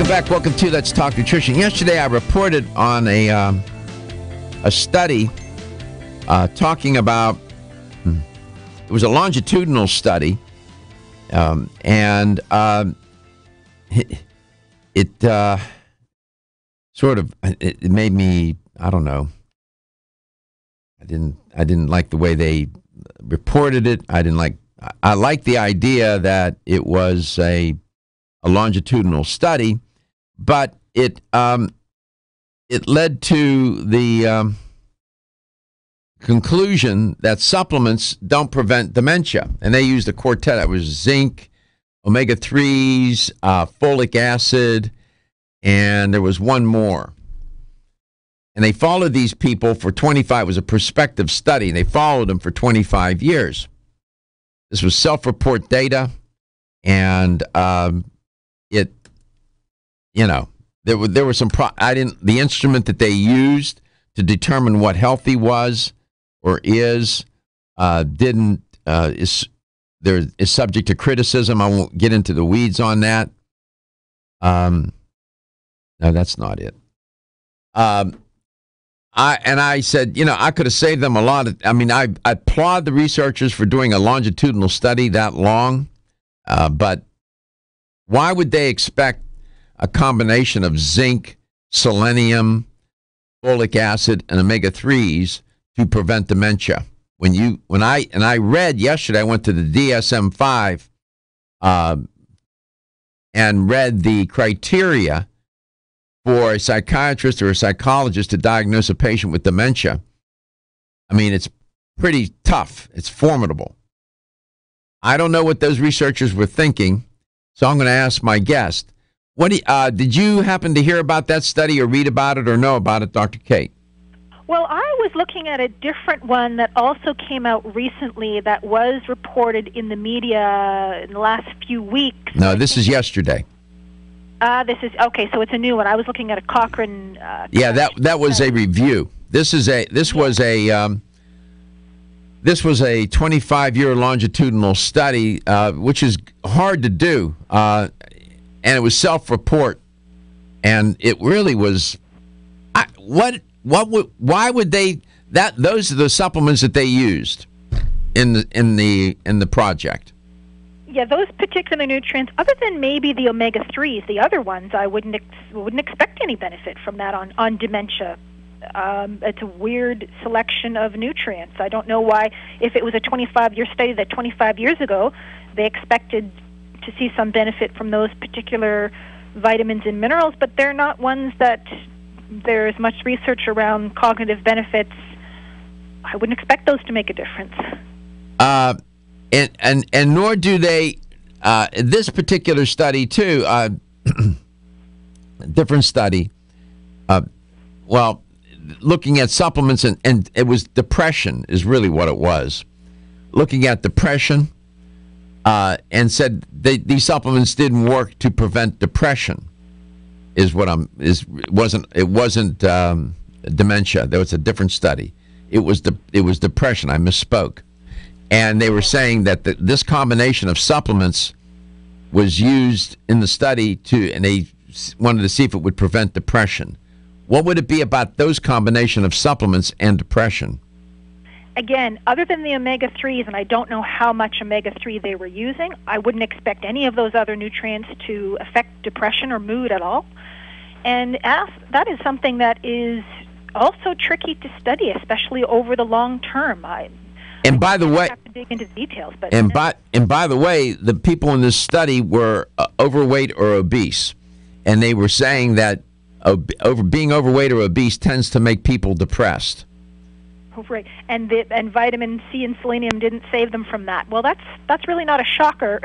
Welcome back. Welcome to Let's Talk Nutrition. Yesterday, I reported on a study talking about, it was a longitudinal study, and it sort of, it made me, I don't know, I didn't like the way they reported it. I liked the idea that it was a longitudinal study, but it led to the conclusion that supplements don't prevent dementia. And they used a quartet that was zinc, omega-3s, folic acid, and there was one more. And they followed these people for 25, it was a prospective study. They followed them for 25 years. This was self-report data, and it, you know, there were some, the instrument that they used to determine what healthy was or is, is subject to criticism. I won't get into the weeds on that. No, that's not it. I said, you know, I could have saved them a lot of, I applaud the researchers for doing a longitudinal study that long, but why would they expect a combination of zinc, selenium, folic acid, and omega-3s to prevent dementia? When I read yesterday, I went to the DSM-5 and read the criteria for a psychiatrist or a psychologist to diagnose a patient with dementia. I mean, it's pretty tough. It's formidable. I don't know what those researchers were thinking, so I'm going to ask my guest. Did you happen to hear about that study or read about it or know about it, Dr. Kate? Well, I was looking at a different one that also came out recently that was reported in the media in the last few weeks. No, this is yesterday. This is okay. So it's a new one. I was looking at a Cochrane. Yeah, that was a review. This was a 25-year longitudinal study, which is hard to do, and it was self-report, and it really was. Why would they? Those are the supplements that they used in the project. Yeah, those particular nutrients, other than maybe the omega-3s, the other ones, I wouldn't expect any benefit from that on dementia. It's a weird selection of nutrients. I don't know why, if it was a 25-year study that 25 years ago, they expected to see some benefit from those particular vitamins and minerals, but they're not ones that there's much research around cognitive benefits. I wouldn't expect those to make a difference. And nor do they, this particular study too, different study, looking at supplements, and it was depression is really what it was. Looking at depression, and said these supplements didn't work to prevent depression, it wasn't dementia. There was a different study. It was depression. I misspoke. And they were saying that this combination of supplements was used in the study and they wanted to see if it would prevent depression. What would it be about those combination of supplements and depression? Again, other than the omega-3s, and I don't know how much omega-3 they were using, I wouldn't expect any of those other nutrients to affect depression or mood at all. And that is something that is also tricky to study, especially over the long term. And by the way, have to dig into details, but by the way, the people in this study were overweight or obese, and they were saying that being overweight or obese tends to make people depressed. Right, and vitamin C and selenium didn't save them from that. Well, that's really not a shocker.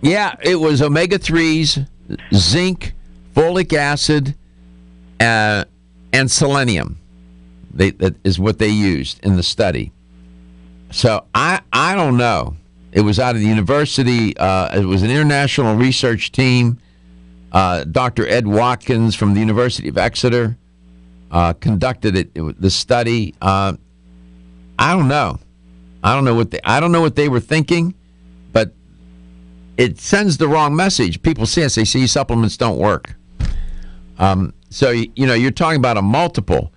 Yeah, it was omega-3s, zinc, folic acid, and selenium. That is what they used in the study. So I don't know. It was out of the university. It was an international research team. Dr. Ed Watkins from the University of Exeter conducted the study. I don't know. I don't know what they were thinking, but it sends the wrong message. People say, supplements don't work. So, you're talking about a multiple.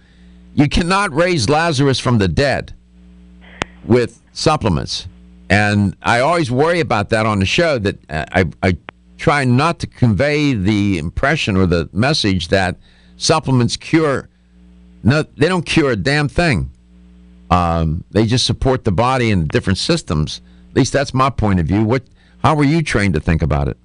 You cannot raise Lazarus from the dead with supplements. And I always worry about that on the show, that I try not to convey the impression or the message that supplements cure. No, they don't cure a damn thing. They just support the body and different systems. At least that's my point of view. How were you trained to think about it?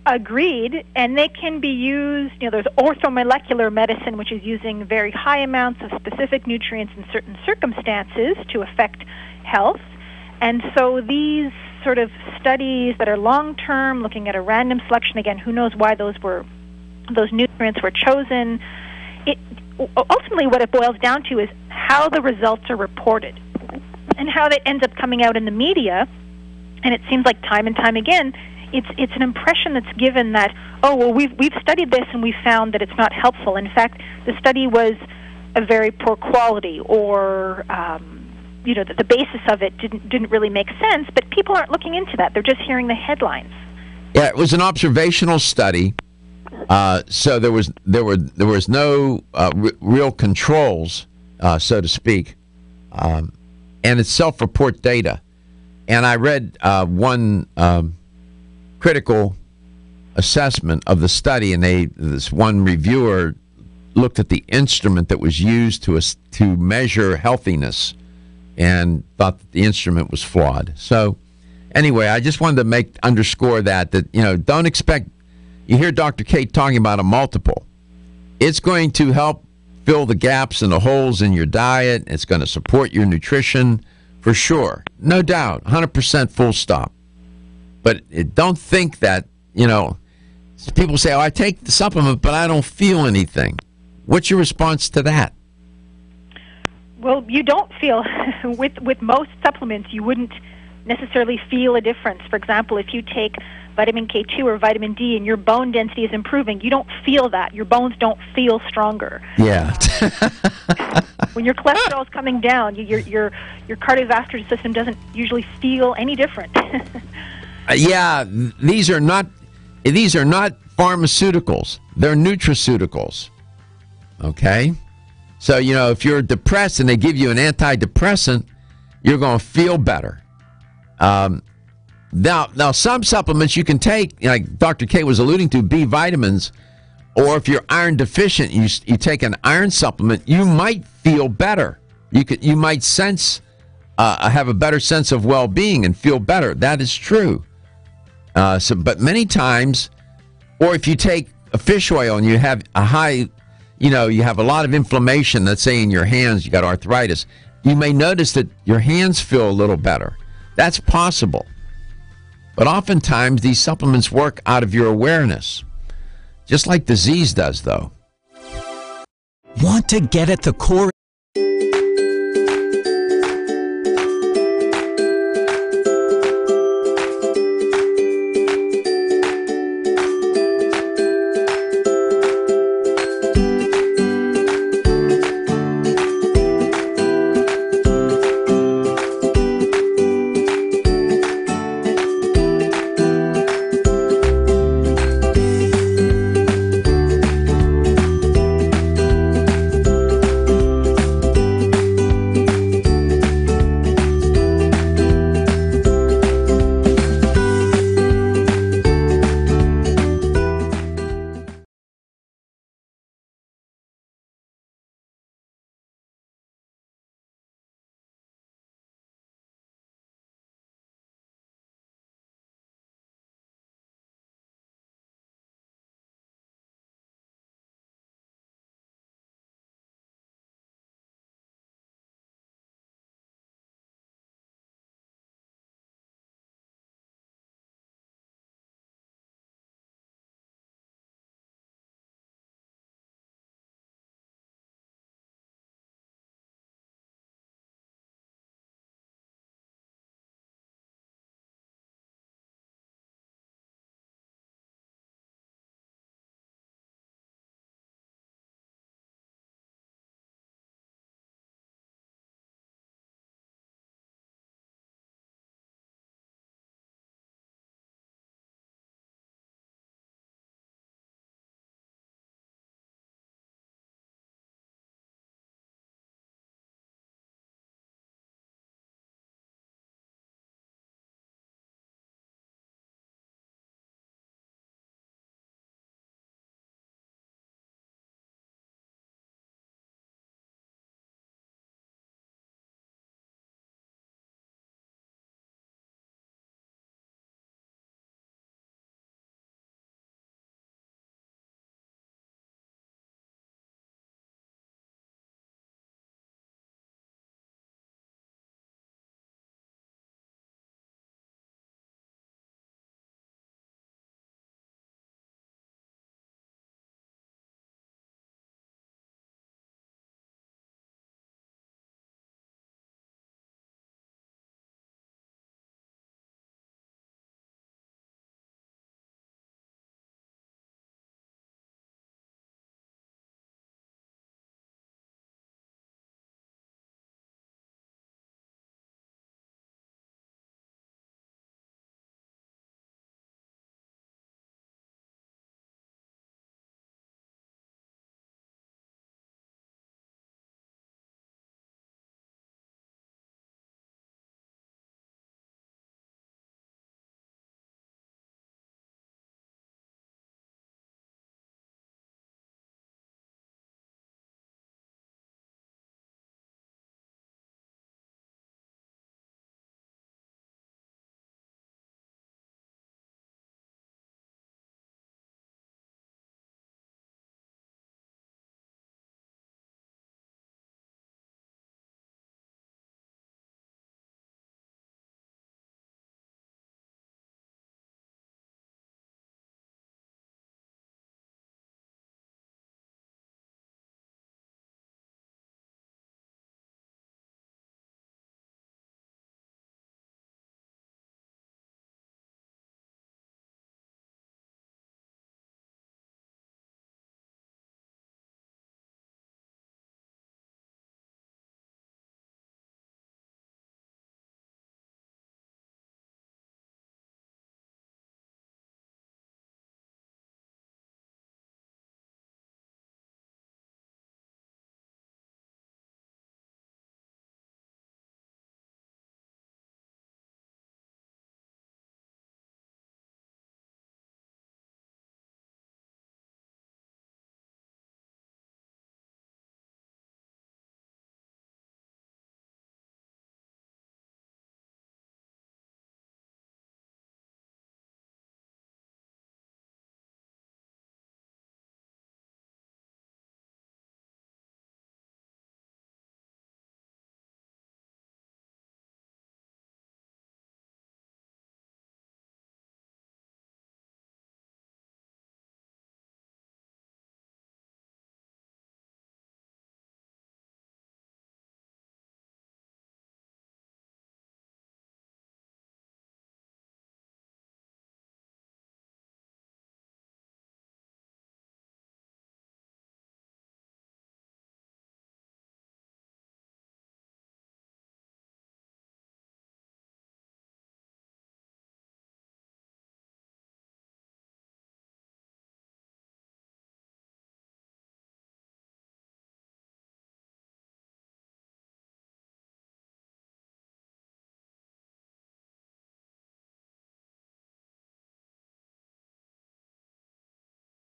Agreed, and they can be used, there's orthomolecular medicine, which is using very high amounts of specific nutrients in certain circumstances to affect health. And so these sort of studies that are long-term, looking at a random selection, again, who knows why those nutrients were chosen. Ultimately, what it boils down to is how the results are reported and how that ends up coming out in the media. And it seems like time and time again, it's an impression that's given that, we've studied this and we found that it's not helpful. In fact, the study was a very poor quality, or the basis of it didn't really make sense. But people aren't looking into that; they're just hearing the headlines. Yeah, it was an observational study, so there was no real controls, so to speak, and it's self-report data. And I read one critical assessment of the study, and this one reviewer looked at the instrument that was used to measure healthiness and thought that the instrument was flawed. So anyway, I just wanted to underscore that don't expect. You hear Dr. Kate talking about a multiple. It's going to help fill the gaps and the holes in your diet. It's going to support your nutrition for sure, no doubt, 100% full stop. But don't think that, people say, I take the supplement, but I don't feel anything. What's your response to that? Well, you don't feel, with most supplements, you wouldn't necessarily feel a difference. For example, if you take vitamin K2 or vitamin D and your bone density is improving, you don't feel that. Your bones don't feel stronger. Yeah. When your cholesterol is coming down, your cardiovascular system doesn't usually feel any different. Yeah, these are not pharmaceuticals. They're nutraceuticals. Okay? So, if you're depressed and they give you an antidepressant, you're going to feel better. Now, some supplements you can take, like Dr. K was alluding to, B vitamins, or if you're iron deficient, you take an iron supplement, you might feel better. You might have a better sense of well-being and feel better. That is true. But many times, or if you take a fish oil and you have a high, you have a lot of inflammation, let's say in your hands, you got arthritis, you may notice that your hands feel a little better. That's possible. But oftentimes, these supplements work out of your awareness, just like disease does, though. Want to get at the core?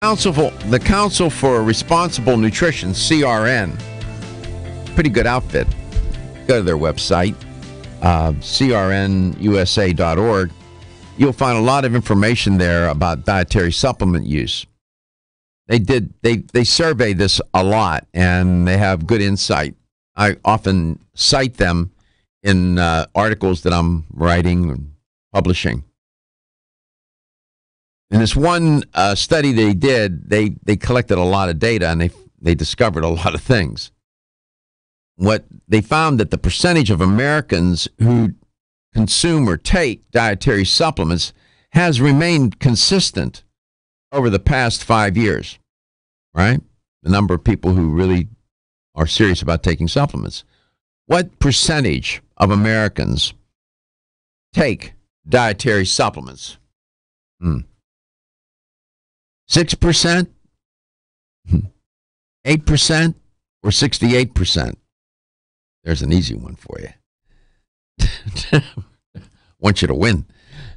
The Council for Responsible Nutrition, CRN, pretty good outfit. Go to their website, crnusa.org. You'll find a lot of information there about dietary supplement use. They survey this a lot, and they have good insight. I often cite them in articles that I'm writing and publishing. In this one study they did, they collected a lot of data, and they discovered a lot of things. What they found that the percentage of Americans who consume or take dietary supplements has remained consistent over the past 5 years, right? The number of people who really are serious about taking supplements. What percentage of Americans take dietary supplements? 6%? 8%? Or 68%? There's an easy one for you. Want you to win.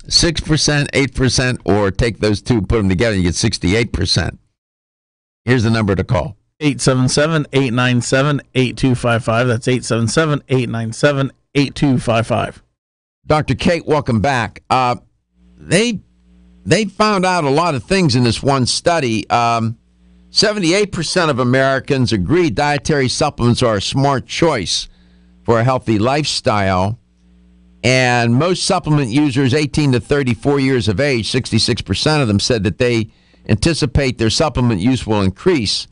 6%, 8%, or take those two, put them together, and you get 68%. Here's the number to call. 877-897-8255. That's 877-897-8255. Dr. Kate, welcome back. They found out a lot of things in this one study. 78% of Americans agree dietary supplements are a smart choice for a healthy lifestyle. And most supplement users 18 to 34 years of age, 66% of them said that they anticipate their supplement use will increase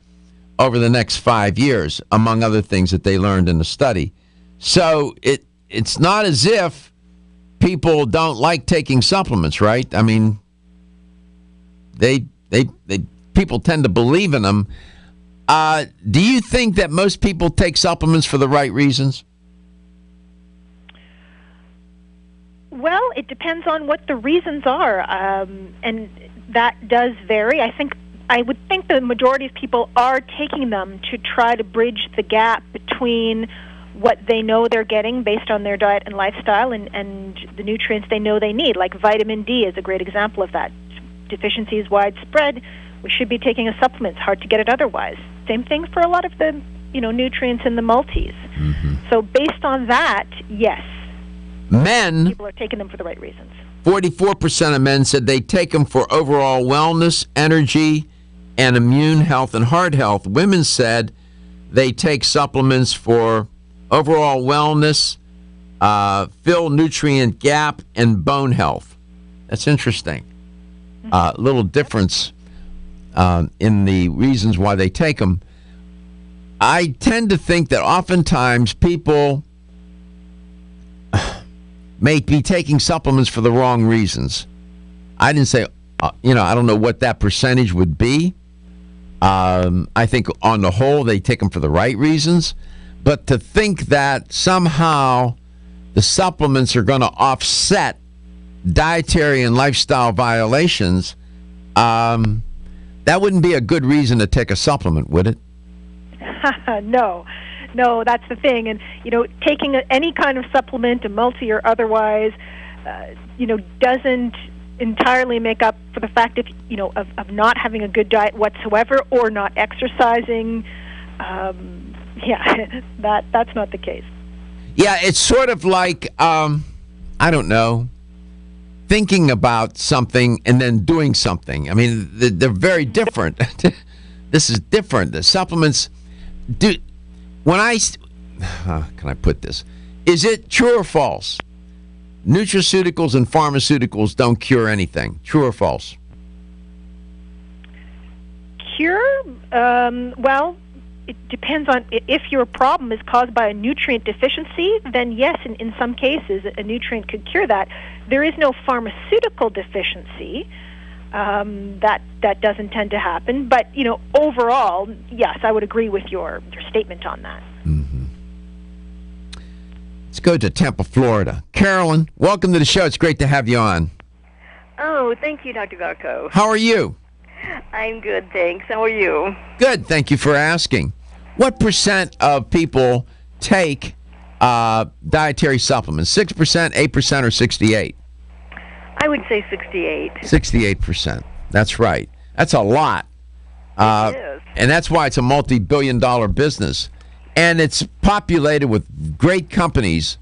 over the next 5 years, among other things that they learned in the study. So it's not as if people don't like taking supplements, right? I mean, people tend to believe in them. Do you think that most people take supplements for the right reasons? Well, it depends on what the reasons are, and that does vary. I would think the majority of people are taking them to try to bridge the gap between what they know they're getting based on their diet and lifestyle and the nutrients they know they need. Like vitamin D is a great example of that. Deficiency is widespread. We should be taking a supplement. It's hard to get it otherwise. Same thing for a lot of the nutrients in the multis. Mm-hmm. So based on that, yes. Men, people are taking them for the right reasons. 44% of men said they take them for overall wellness, energy, and immune health and heart health. Women said they take supplements for overall wellness, fill nutrient gap, and bone health. That's interesting. Little difference in the reasons why they take them. I tend to think that oftentimes people may be taking supplements for the wrong reasons. I didn't say, I don't know what that percentage would be. I think on the whole, they take them for the right reasons. But to think that somehow the supplements are going to offset dietary and lifestyle violations, that wouldn't be a good reason to take a supplement, would it? No, that's the thing. And, taking any kind of supplement, a multi or otherwise, doesn't entirely make up for the fact of not having a good diet whatsoever or not exercising. That's not the case. Yeah, it's sort of like, I don't know, thinking about something and then doing something. I mean, they're very different. This is different. The supplements do. How can I put this? Is it true or false? Nutraceuticals and pharmaceuticals don't cure anything. True or false? Cure? Well, it depends on if your problem is caused by a nutrient deficiency, then yes, in some cases, a nutrient could cure that. There is no pharmaceutical deficiency. That doesn't tend to happen. But, overall, yes, I would agree with your statement on that. Mm-hmm. Let's go to Tampa, Florida. Carolyn, welcome to the show. It's great to have you on. Oh, thank you, Dr. Garko. How are you? I'm good, thanks. How are you? Good, thank you for asking. What percent of people take dietary supplements? 6%, 8%, or 68%? I would say 68. 68%. That's right. That's a lot. It is. And that's why it's a multi-billion-dollar business. And it's populated with great companies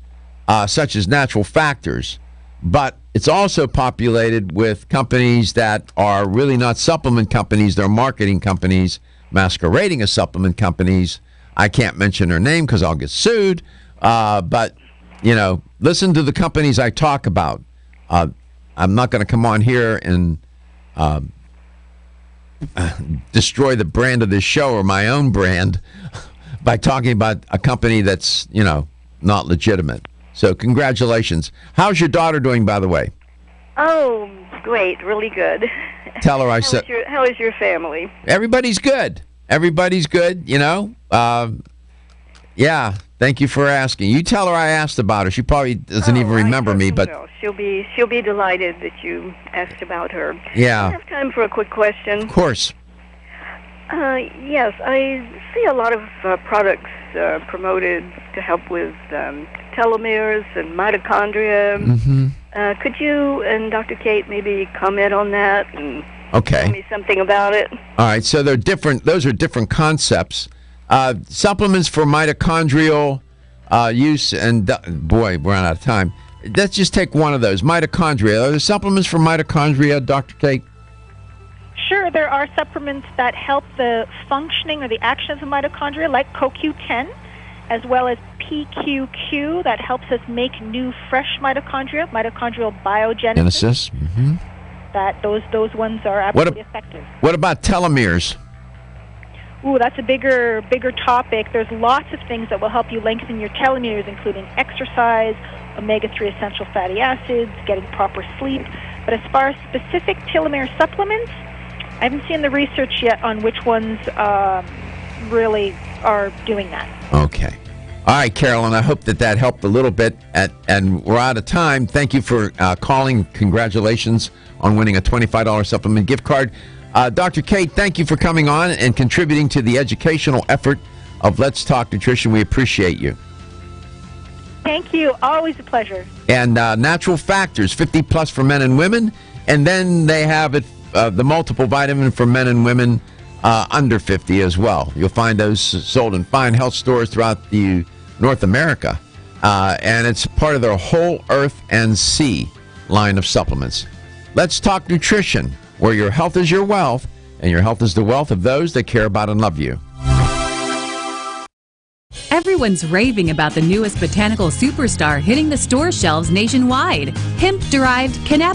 such as Natural Factors. But it's also populated with companies that are really not supplement companies. They're marketing companies masquerading as supplement companies. I can't mention her name because I'll get sued. But, you know, listen to the companies I talk about. I'm not going to come on here and destroy the brand of this show or my own brand by talking about a company that's, you know, not legitimate. So congratulations. How's your daughter doing, by the way? Oh, great. Really good. Tell her I said... How is your family? Everybody's good. Everybody's good, you know. Yeah, thank you for asking. You tell her I asked about her. She probably doesn't even remember me, but... Will. She'll be delighted that you asked about her. Yeah. I have time for a quick question. Of course. Yes, I see a lot of products promoted to help with telomeres and mitochondria. Mm-hmm. Could you and Dr. Kate maybe comment on that and Okay. tell me something about it? All right, so they're different. Those are different concepts. Supplements for mitochondrial use, and boy, we're out of time. Let's just take one of those. Mitochondria. Are there supplements for mitochondria, Dr. Kate? Sure, there are supplements that help the functioning or the action of the mitochondria, like CoQ10, as well as PQQ, that helps us make new, fresh mitochondria, mitochondrial biogenesis. Genesis. Mm-hmm. That those ones are absolutely effective. What about telomeres? Ooh, that's a bigger topic. There's lots of things that will help you lengthen your telomeres, including exercise, omega-3 essential fatty acids, getting proper sleep. But as far as specific telomere supplements, I haven't seen the research yet on which ones really are doing that. Okay. All right, Carolyn, I hope that helped a little bit. And we're out of time. Thank you for calling. Congratulations on winning a $25 supplement gift card. Dr. Kate, thank you for coming on and contributing to the educational effort of Let's Talk Nutrition. We appreciate you. Thank you. Always a pleasure. And Natural Factors, 50 plus for men and women. And then they have it, the multiple vitamin for men and women under 50 as well. You'll find those sold in fine health stores throughout North America. And it's part of their Whole Earth and Sea line of supplements. Let's Talk Nutrition, where your health is your wealth, and your health is the wealth of those that care about and love you. Everyone's raving about the newest botanical superstar hitting the store shelves nationwide. Hemp-derived cannabis